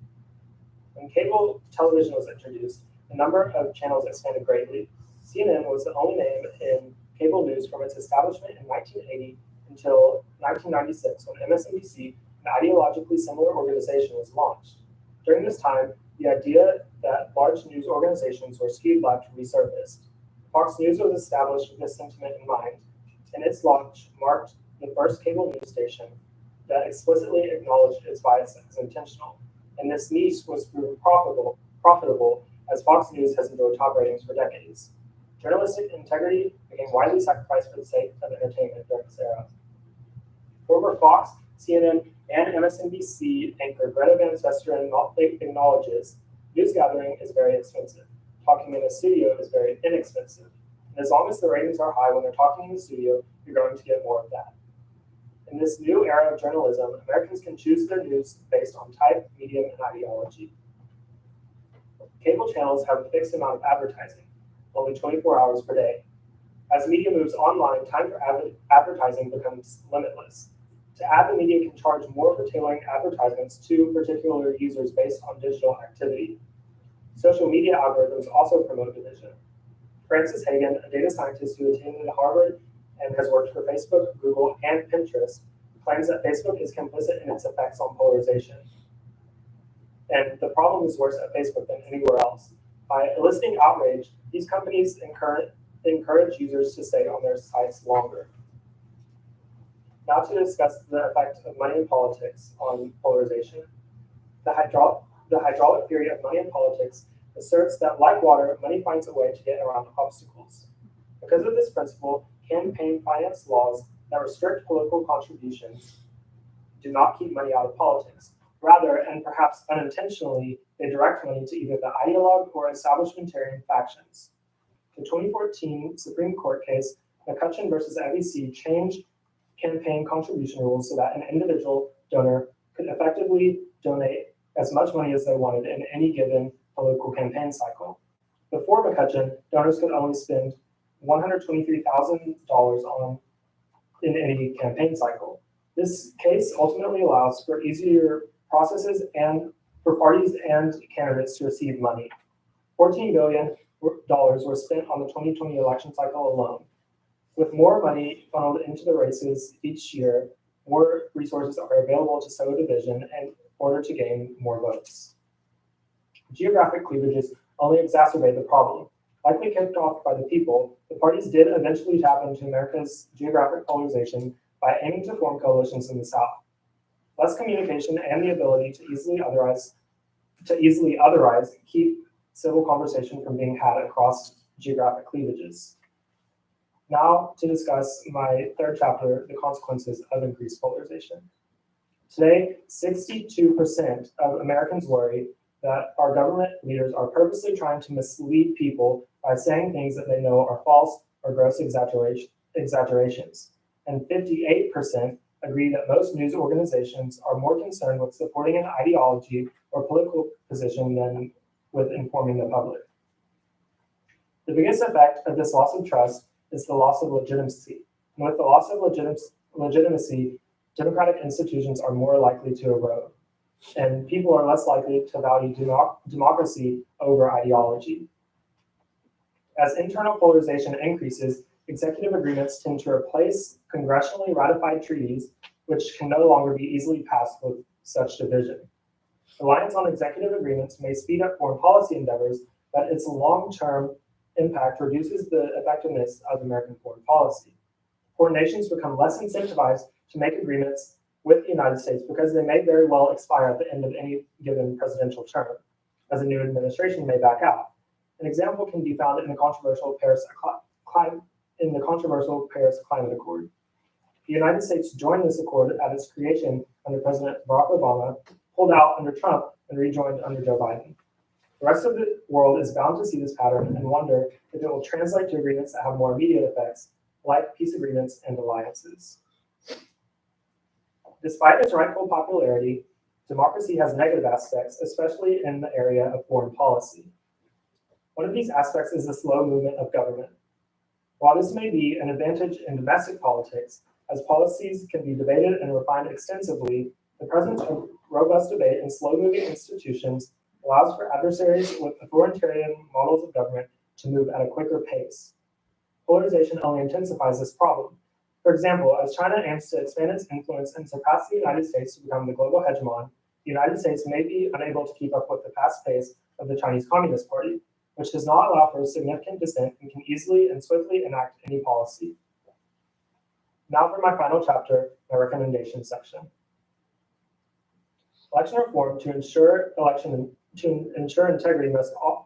When cable television was introduced, the number of channels expanded greatly. CNN was the only name in cable news from its establishment in 1980 until 1996, when MSNBC, an ideologically similar organization, was launched. During this time, the idea that large news organizations were skewed left resurfaced. Fox News was established with this sentiment in mind, and its launch marked the first cable news station that explicitly acknowledged its bias as intentional. And this niche was proven profitable as Fox News has enjoyed top ratings for decades. Journalistic integrity became widely sacrificed for the sake of entertainment during this era. Former Fox, CNN, and MSNBC anchor Greta Van Susteren acknowledges news gathering is very expensive. Talking in a studio is very inexpensive. And as long as the ratings are high when they're talking in the studio, you're going to get more of that. In this new era of journalism, Americans can choose their news based on type, medium, and ideology. Cable channels have a fixed amount of advertising, only 24 hours per day. As media moves online, time for advertising becomes limitless. To add, the media can charge more for tailoring advertisements to particular users based on digital activity. Social media algorithms also promote division. Frances Hagen, a data scientist who attended Harvard and has worked for Facebook, Google, and Pinterest, claims that Facebook is complicit in its effects on polarization. And the problem is worse at Facebook than anywhere else. By eliciting outrage, these companies encourage users to stay on their sites longer. Now to discuss the effect of money in politics on polarization. The hydraulic theory of money in politics asserts that, like water, money finds a way to get around obstacles. Because of this principle, campaign finance laws that restrict political contributions do not keep money out of politics. Rather, and perhaps unintentionally, they direct money to either the ideologue or establishmentarian factions. The 2014 Supreme Court case, McCutcheon versus FEC, changed campaign contribution rules so that an individual donor could effectively donate as much money as they wanted in any given political campaign cycle. Before McCutcheon, donors could only spend $123,000 in any campaign cycle. This case ultimately allows for easier processes and for parties and candidates to receive money. $14 billion were spent on the 2020 election cycle alone. With more money funneled into the races each year, more resources are available to sow division in order to gain more votes. Geographic cleavages only exacerbate the problem. Likely kicked off by the people, the parties did eventually tap into America's geographic polarization by aiming to form coalitions in the South. Less communication and the ability to easily otherize keep civil conversation from being had across geographic cleavages. Now to discuss my third chapter, the consequences of increased polarization. Today, 62% of Americans worry that our government leaders are purposely trying to mislead people by saying things that they know are false or gross exaggerations. And 58% agree that most news organizations are more concerned with supporting an ideology or political position than with informing the public. The biggest effect of this loss of trust is the loss of legitimacy. And with the loss of legitimacy, democratic institutions are more likely to erode, and people are less likely to value democracy over ideology. As internal polarization increases, executive agreements tend to replace congressionally ratified treaties, which can no longer be easily passed with such division. Reliance on executive agreements may speed up foreign policy endeavors, but its long-term impact reduces the effectiveness of American foreign policy. Foreign nations become less incentivized to make agreements with the United States because they may very well expire at the end of any given presidential term, as a new administration may back out. An example can be found in the controversial Paris Climate Accord. The United States joined this accord at its creation under President Barack Obama, pulled out under Trump, and rejoined under Joe Biden. The rest of the world is bound to see this pattern and wonder if it will translate to agreements that have more immediate effects, like peace agreements and alliances. Despite its rightful popularity, democracy has negative aspects, especially in the area of foreign policy. One of these aspects is the slow movement of government. While this may be an advantage in domestic politics, as policies can be debated and refined extensively, the presence of robust debate in slow-moving institutions allows for adversaries with authoritarian models of government to move at a quicker pace. Polarization only intensifies this problem. For example, as China aims to expand its influence and surpass the United States to become the global hegemon, the United States may be unable to keep up with the fast pace of the Chinese Communist Party, which does not allow for significant dissent and can easily and swiftly enact any policy. Now for my final chapter, my recommendation section. Election reform to ensure integrity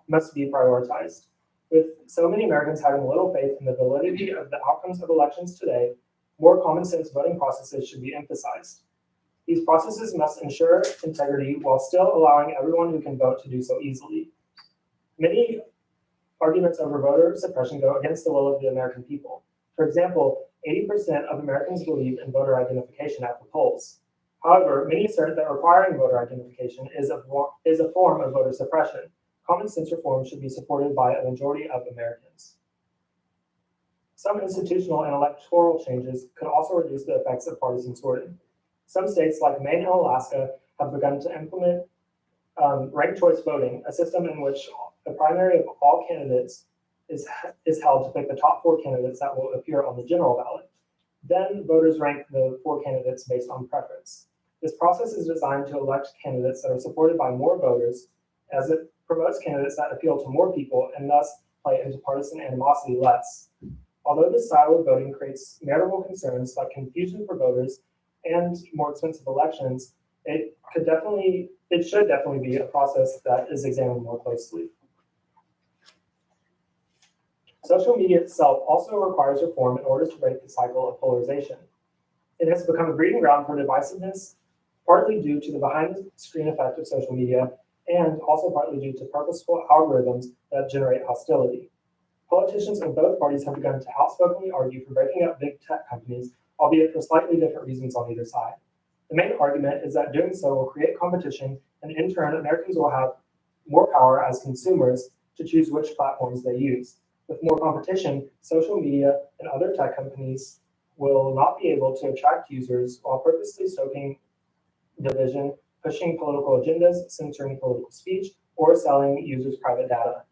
must be prioritized. With so many Americans having little faith in the validity of the outcomes of elections today, more common sense voting processes should be emphasized. These processes must ensure integrity while still allowing everyone who can vote to do so easily. Many arguments over voter suppression go against the will of the American people. For example, 80% of Americans believe in voter identification at the polls. However, many assert that requiring voter identification is a form of voter suppression. Common sense reform should be supported by a majority of Americans. Some institutional and electoral changes could also reduce the effects of partisan sorting. Some states, like Maine and Alaska, have begun to implement ranked choice voting, a system in which the primary of all candidates is held to pick the top 4 candidates that will appear on the general ballot. Then voters rank the 4 candidates based on preference. This process is designed to elect candidates that are supported by more voters, as it promotes candidates that appeal to more people and thus play into partisan animosity less. Although this style of voting creates meritable concerns like confusion for voters and more expensive elections, it should definitely be a process that is examined more closely. Social media itself also requires reform in order to break the cycle of polarization. It has become a breeding ground for divisiveness, partly due to the behind-the-screen effect of social media, and also partly due to purposeful algorithms that generate hostility. Politicians in both parties have begun to outspokenly argue for breaking up big tech companies, albeit for slightly different reasons on either side. The main argument is that doing so will create competition, and in turn, Americans will have more power as consumers to choose which platforms they use. With more competition, social media and other tech companies will not be able to attract users while purposely stoking division, pushing political agendas, censoring political speech, or selling users' private data.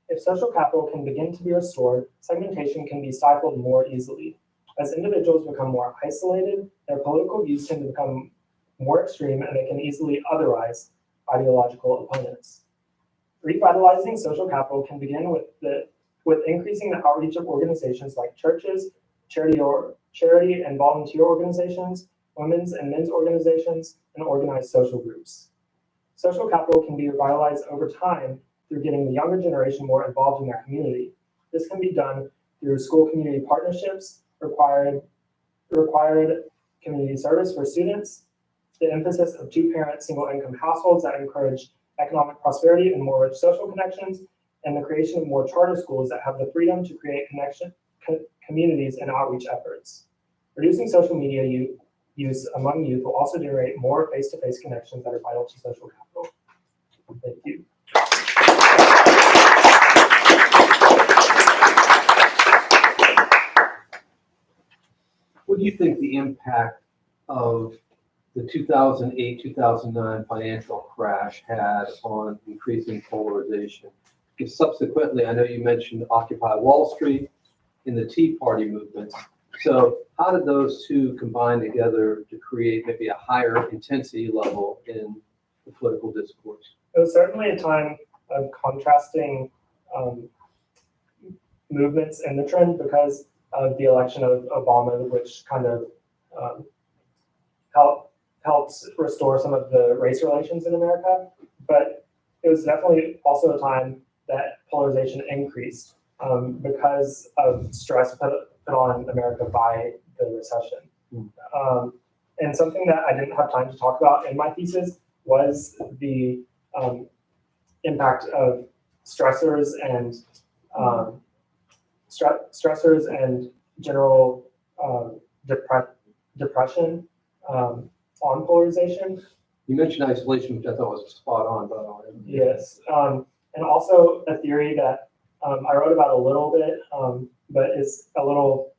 If social capital can begin to be restored, segmentation can be stifled more easily. As individuals become more isolated, their political views tend to become more extreme, and they can easily otherize ideological opponents. Revitalizing social capital can begin with increasing the outreach of organizations like churches, charity and volunteer organizations, women's and men's organizations, and organized social groups. Social capital can be revitalized over time through getting the younger generation more involved in their community. This can be done through school community partnerships, required community service for students, the emphasis of two-parent, single-income households that encourage economic prosperity and more rich social connections, and the creation of more charter schools that have the freedom to create communities and outreach efforts. Reducing social media use among youth will also generate more face-to-face connections that are vital to social capital. Thank you. What do you think the impact of the 2008, 2009 financial crash had on increasing polarization? Because subsequently, I know you mentioned Occupy Wall Street in the Tea Party movement. So how did those two combine together to create maybe a higher intensity level in the political discourse? It was certainly a time of contrasting movements in the trend because of the election of Obama, which kind of helped restore some of the race relations in America. But it was definitely also a time that polarization increased because of stress put on America by the recession. And something that I didn't have time to talk about in my thesis was the impact of stressors and general depression on polarization. You mentioned isolation, which I thought was spot on, by the way. Yes, and also a theory that I wrote about a little bit, but is a little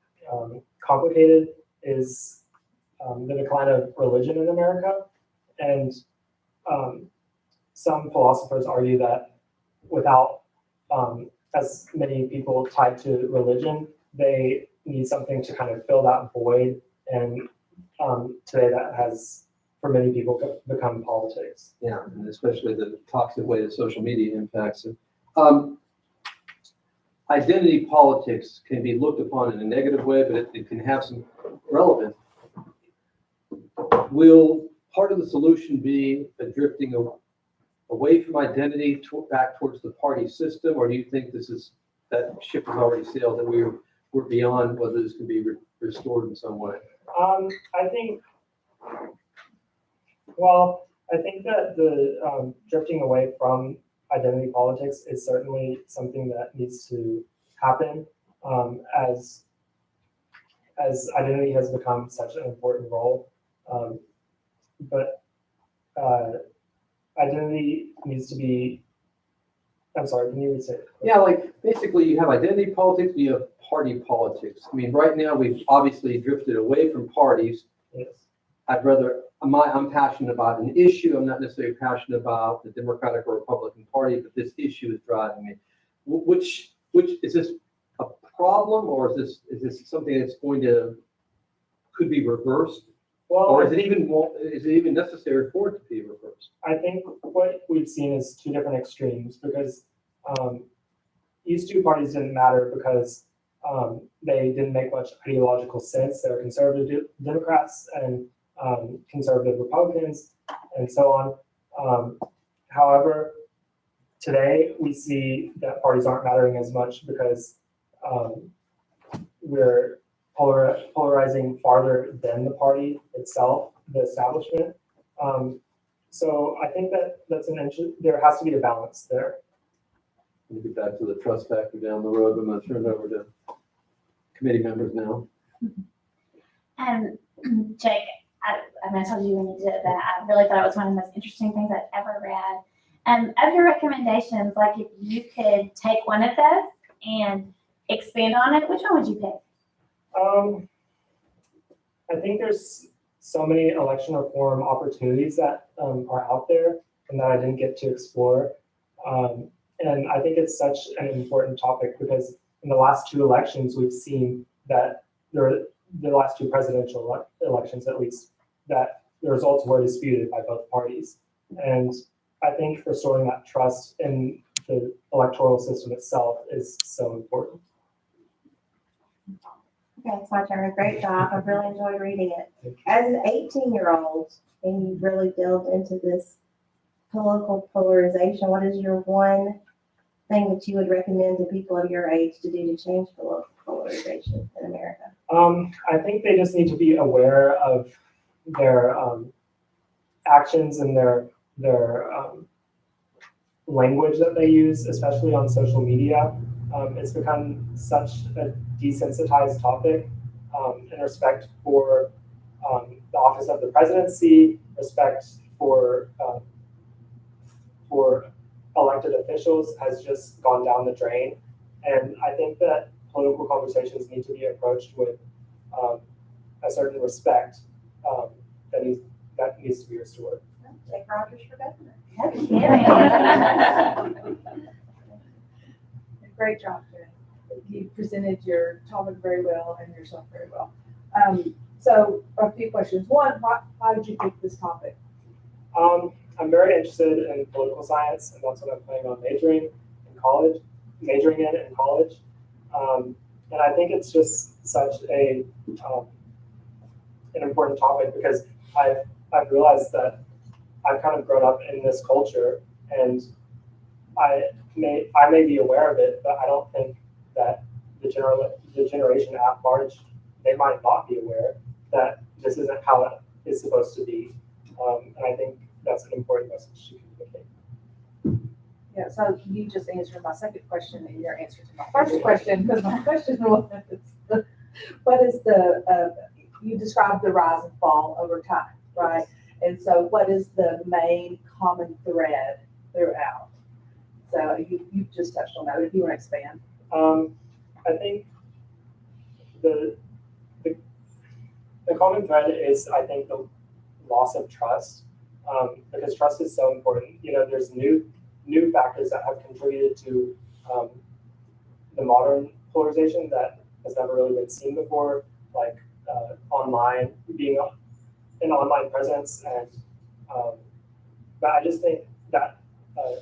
complicated, is the decline of religion in America. And some philosophers argue that without as many people tied to religion, they need something to kind of fill that void. And today that has, for many people, become politics. Yeah, and especially the toxic way that social media impacts it. Identity politics can be looked upon in a negative way, but it can have some relevance. Will part of the solution be a drifting away from identity back towards the party system, or do you think that ship has already sailed, that we're beyond whether this can be restored in some way? I think that the drifting away from identity politics is certainly something that needs to happen as identity has become such an important role. But identity needs to be, I'm sorry, can you restate it? Yeah, like basically you have identity politics, you have party politics. I mean, right now we've obviously drifted away from parties. Yes. I'm passionate about an issue. I'm not necessarily passionate about the Democratic or Republican Party, but this issue is driving me. Which is this a problem, or is this something that's could be reversed? Well, Or is it even necessary for it to be reversed? I think what we've seen is two different extremes, because these two parties didn't matter because they didn't make much ideological sense. They were conservative Democrats and conservative Republicans and so on. However, today we see that parties aren't mattering as much because we're polarizing farther than the party itself, the establishment. So I think that's there has to be a balance there. We'll get back to the trust factor down the road. I'm going to turn it over to committee members now. Jake, I told you when you did that, I really thought it was one of the most interesting things I've ever read. Of your recommendations, like if you could take one of those and expand on it, which one would you pick? I think there's so many election reform opportunities that are out there and that I didn't get to explore. And I think it's such an important topic because in the last two elections, we've seen that the last two presidential elections, at least, that the results were disputed by both parties. And I think restoring that trust in the electoral system itself is so important. Okay, it's my turn. Great job. I've really enjoyed reading it. As an 18-year-old, and you've really delved into this political polarization, what is your one thing that you would recommend to people of your age to do to change political polarization in America? I think they just need to be aware of their actions and their language that they use, especially on social media. It's become such a desensitized topic in respect for the office of the presidency, respect for elected officials has just gone down the drain. And I think that political conversations need to be approached with a certain respect that needs to be restored. Jake Rogers for governor. Great job, Jen. You presented your topic very well and yourself very well. So a few questions. One, why did you pick this topic? I'm very interested in political science, and that's what I'm planning on majoring in college. And I think it's just such an important topic because I've realized that I've kind of grown up in this culture, and I may be aware of it, but I don't think that the generation at large, they might not be aware that this isn't how it is supposed to be. And I think that's an important message to communicate. Yeah, so you just answered my second question and your answer to my first question, because my question was, what is you described the rise and fall over time, right? And so what is the main common thread throughout? So you just touched on that, if you want to expand. I think the common thread is, I think, the loss of trust, because trust is so important. There's new factors that have contributed to the modern polarization that has never really been seen before, like online, being an online presence, and but I just think that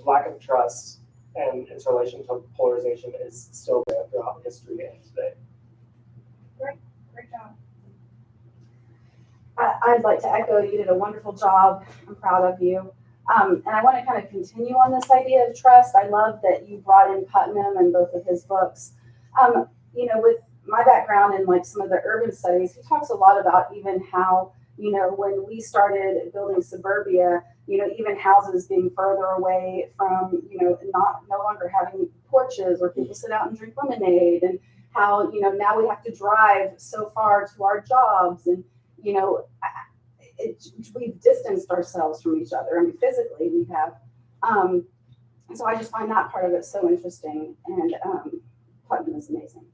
lack of trust and its relation to polarization is still there throughout history and today. Great job. I'd like to echo, you did a wonderful job. I'm proud of you. And I want to kind of continue on this idea of trust. I love that you brought in Putnam and both of his books. With my background in like some of the urban studies, he talks a lot about even how, when we started building suburbia, even houses being further away from, no longer having porches where people sit out and drink lemonade, and how, now we have to drive so far to our jobs, and, we've distanced ourselves from each other. I mean, physically we have. And so I just find that part of it so interesting, and Putnam is amazing.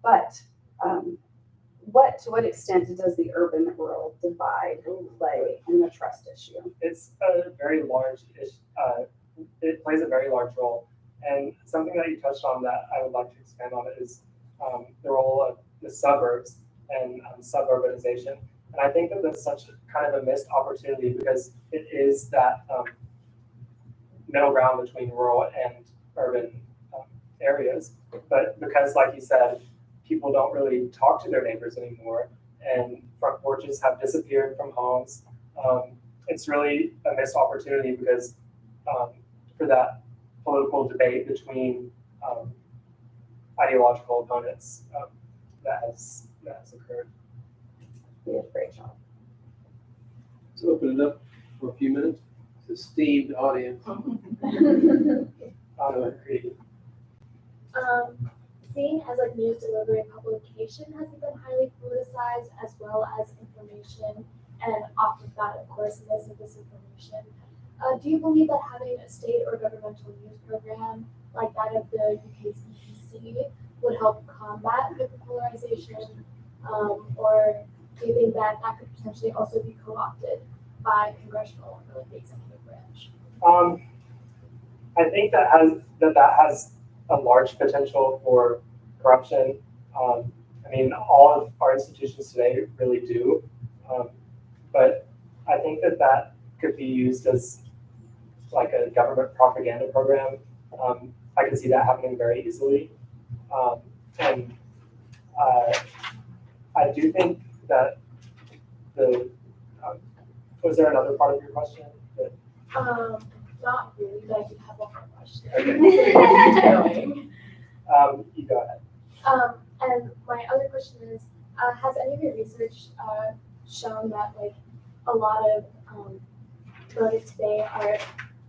But to what extent does the urban-rural divide play in the trust issue? It's a very large it plays a very large role. And something that you touched on that I would like to expand on is the role of the suburbs and suburbanization. And I think that that's such kind of a missed opportunity, because it is that middle ground between rural and urban areas. But because, like you said, people don't really talk to their neighbors anymore, and front porches have disappeared from homes, it's really a missed opportunity, because for that political debate between ideological opponents that has occurred. You did a great job. Let's open it up for a few minutes. It's an esteemed audience. Seeing as like news delivery and publication has become highly politicized, as well as information, and off of that, of course, mis and disinformation. Do you believe that having a state or governmental news program like that of the UK's BBC would help combat hyperpolarization, or do you think that that could potentially also be co-opted by congressional or the executive branch? I think that has a large potential for corruption. I mean, all of our institutions today really do, but I think that could be used as like a government propaganda program. I can see that happening very easily, and I do think that was there another part of your question? Not really, but I do have one more question. Okay. You go ahead. And my other question is, has any of your research shown that like a lot of voted today are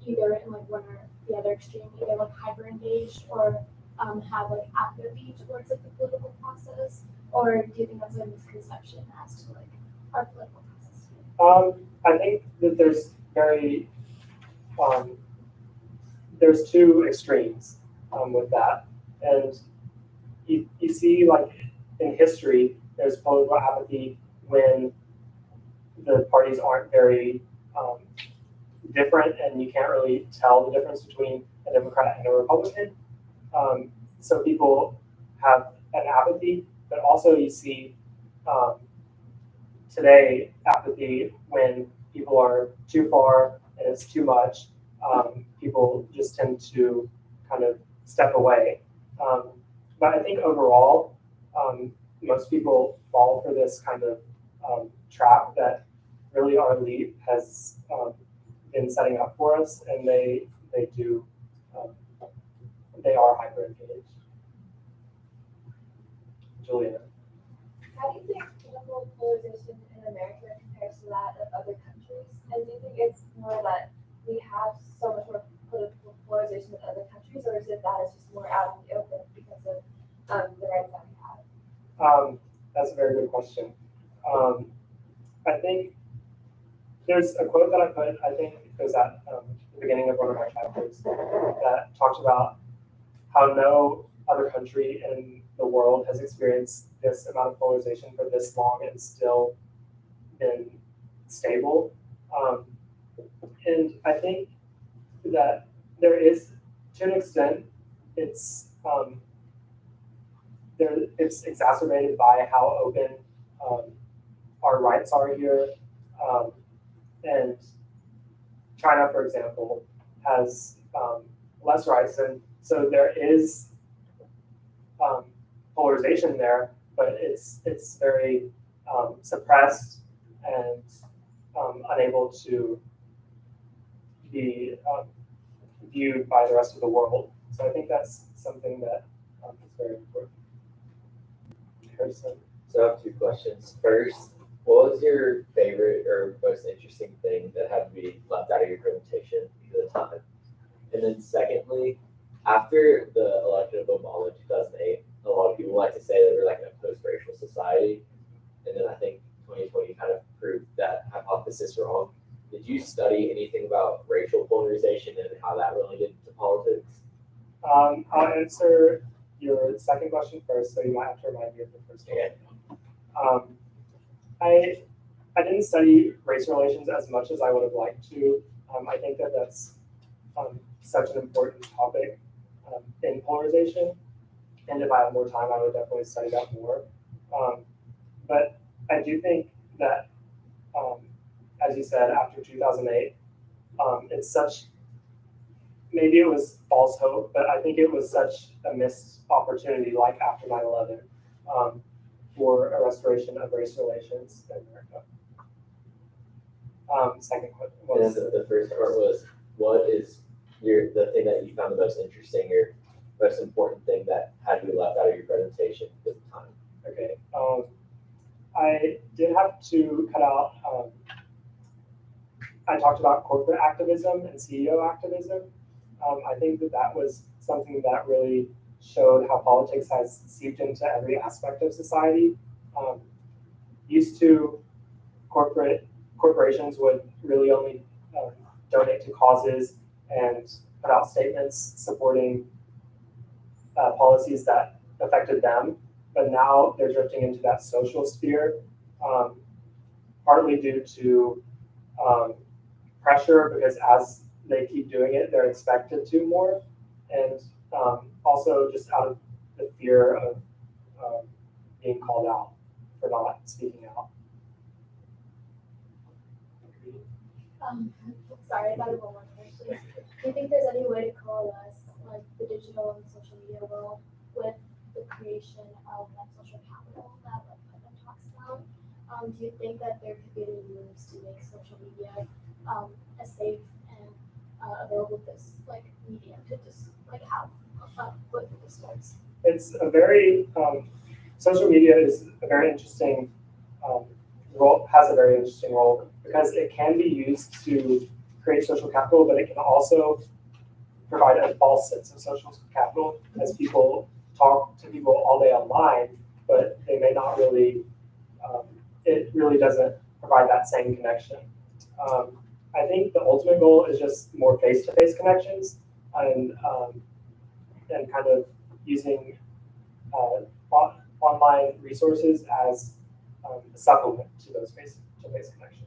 either in like one or the other extreme, either like hyper engaged or have like apathy towards like the political process, or do you think that's a misconception as to like our political process? I think that there's two extremes with that, and you see like in history there's political apathy when the parties aren't very different, and you can't really tell the difference between a Democrat and a Republican. So people have an apathy, but also you see today apathy when people are too far and it's too much. People just tend to kind of step away. But I think overall, most people fall for this kind of trap that really our elite has been setting up for us, and they are hyper engaged. Julia. How do you think political polarization in America compares to that of other countries? And do you think it's more that we have so much more political polarization than other countries, or is it that it's just more out in the open because of the rights that we have? That's a very good question. I think there's a quote that I put, I think it was at the beginning of one of my chapters, that talks about how no other country in the world has experienced this amount of polarization for this long and still been stable. And I think that there is, to an extent, it's exacerbated by how open our rights are here. And China, for example, has less rights, and so there is polarization there, but it's very suppressed and unable to be viewed by the rest of the world. So I think that's something that is very important. Harrison. So I have two questions. First, what was your favorite or most interesting thing that had to be left out of your presentation because of time? And then secondly, after the election of Obama in 2008, a lot of people like to say that we're like in a post-racial society. And then I think 2020 kind of proved that hypothesis wrong. Did you study anything about racial polarization and how that related to politics? I'll answer your second question first, so you might have to remind me of the first one. Okay. I didn't study race relations as much as I would have liked to. I think that that's such an important topic in polarization, and if I had more time, I would definitely study that more. But I do think that, as you said, after 2008, it's such, maybe it was false hope, but I think it was such a missed opportunity, like after 9/11, for a restoration of race relations in America. Second question was, the first part was, what is the thing that you found the most interesting or most important thing that had to be left out of your presentation because of time? okay. I did have to cut out, I talked about corporate activism and CEO activism. I think that was something that really showed how politics has seeped into every aspect of society. Used to, corporations would really only donate to causes and put out statements supporting policies that affected them, but now they're drifting into that social sphere, partly due to pressure, because as they keep doing it, they're expected to more, and also just out of the fear of being called out for not speaking out. Sorry, I thought of one more question. Do you think there's any way to coalesce like the digital and social media world with the creation of like social capital that like Putnam talks about? Do you think that there could be any moves to make social media a safe and available this like medium to just like have with the sports? It's a very social media is a very interesting role, has a very interesting role because it can be used to create social capital, but it can also provide a false sense of social capital as people talk to people all day online, but they may not really, it really doesn't provide that same connection. I think the ultimate goal is just more face-to-face connections and kind of using online resources as a supplement to those face-to-face connections.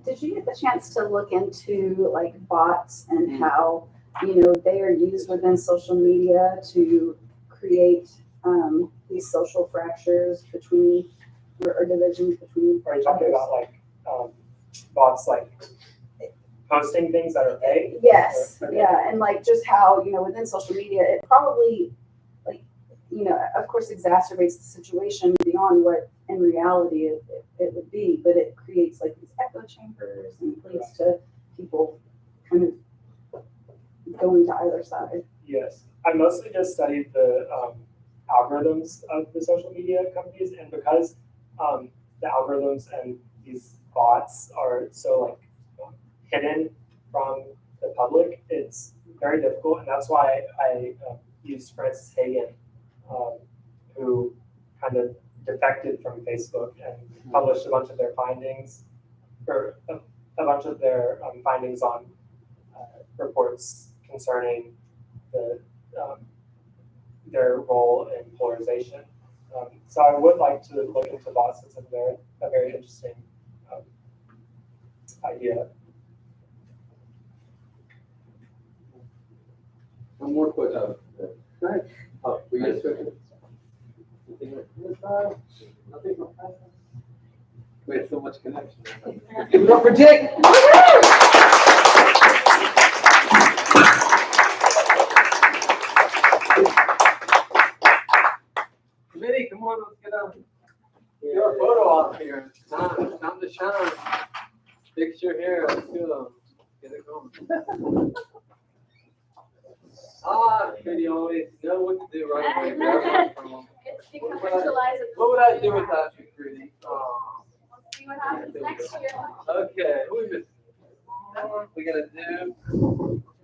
Did you get the chance to look into like bots and how, you know, they are used within social media to create these social fractures between or divisions between? Are you talking about like bots like posting things that are fake? Yes, Okay. yeah, and like just how, you know, within social media, it probably like, you know, of course exacerbates the situation beyond what in reality it would be, but it creates like these echo chambers and leads to people kind of going to either side. Yes, I mostly just studied the algorithms of the social media companies, and because the algorithms and these bots are so like hidden from the public, it's very difficult, and that's why I used Francis Hagen, who kind of defected from Facebook and published a bunch of their findings, or a bunch of their findings on reports concerning the their role in polarization. So I would like to look into bots. It's a very interesting idea. One more question. Go ahead. Oh, we got to nothing. We have so much connection. Give it up for Jake. Committee, come on, let's get our photo off here. It's time to shine. Fix your hair. Let's do get it going. Committee always know what to do right away. It's decontextualized. What would I do without you, Trudy? Let's see what happens next year. Okay, who we missing? We gotta do.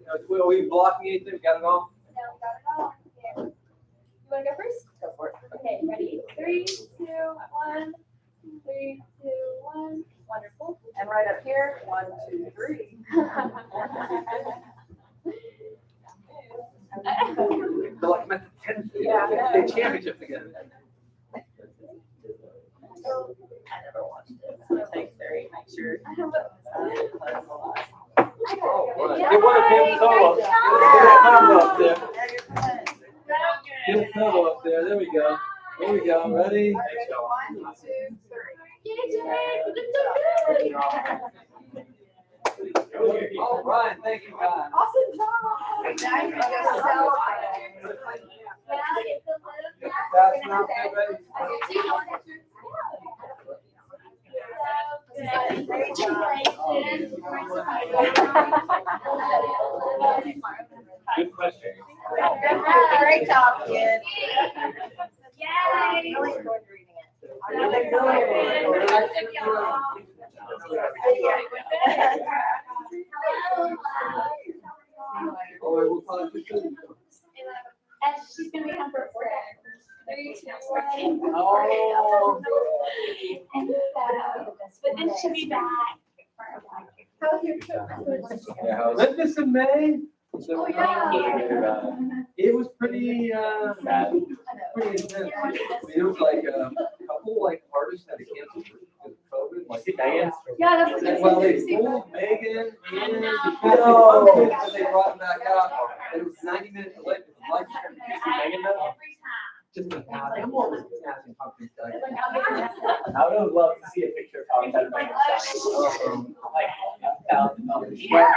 Are we blocking anything? We got it all? No, we got it all. Yeah. You wanna go first? Go for it. Okay, ready? 3, 2, 1. 3, 2, 1. Wonderful. And right up here, 1, 2, 3. They're like I'm at the 10th state championship again. I never watched it, so thanks, Barry. Make sure. Oh, right. Get one of him solo. Get a solo up there. Get a solo up there. There we go. There we go. Ready? 1, 2, 3. Yay, Jake! It's so good! All right, thank you, guys. Awesome job. Now you can just sell That's not good, ready? Good question. Great job, kid. Yay! Really enjoyed reading it. Oh, we'll probably do it. And she's gonna be on for 3, 2, 1. Oh. And but then she'll be back. How's your trip? Yeah, how's Wasn't this in May? Oh, yeah. It was pretty, bad? pretty intense. I mean, it was like a couple like artists had to cancel because of COVID. Like Diane. Yeah, that's what Well, they they pulled Megan and but they brought them back out. It was 90 minutes delayed because the lights turned. Did you see Megan though? Just an passing. I'm always passing pumpkin guy. I would have loved to see a picture of how that Megan sounded. Like $1,000. Yeah.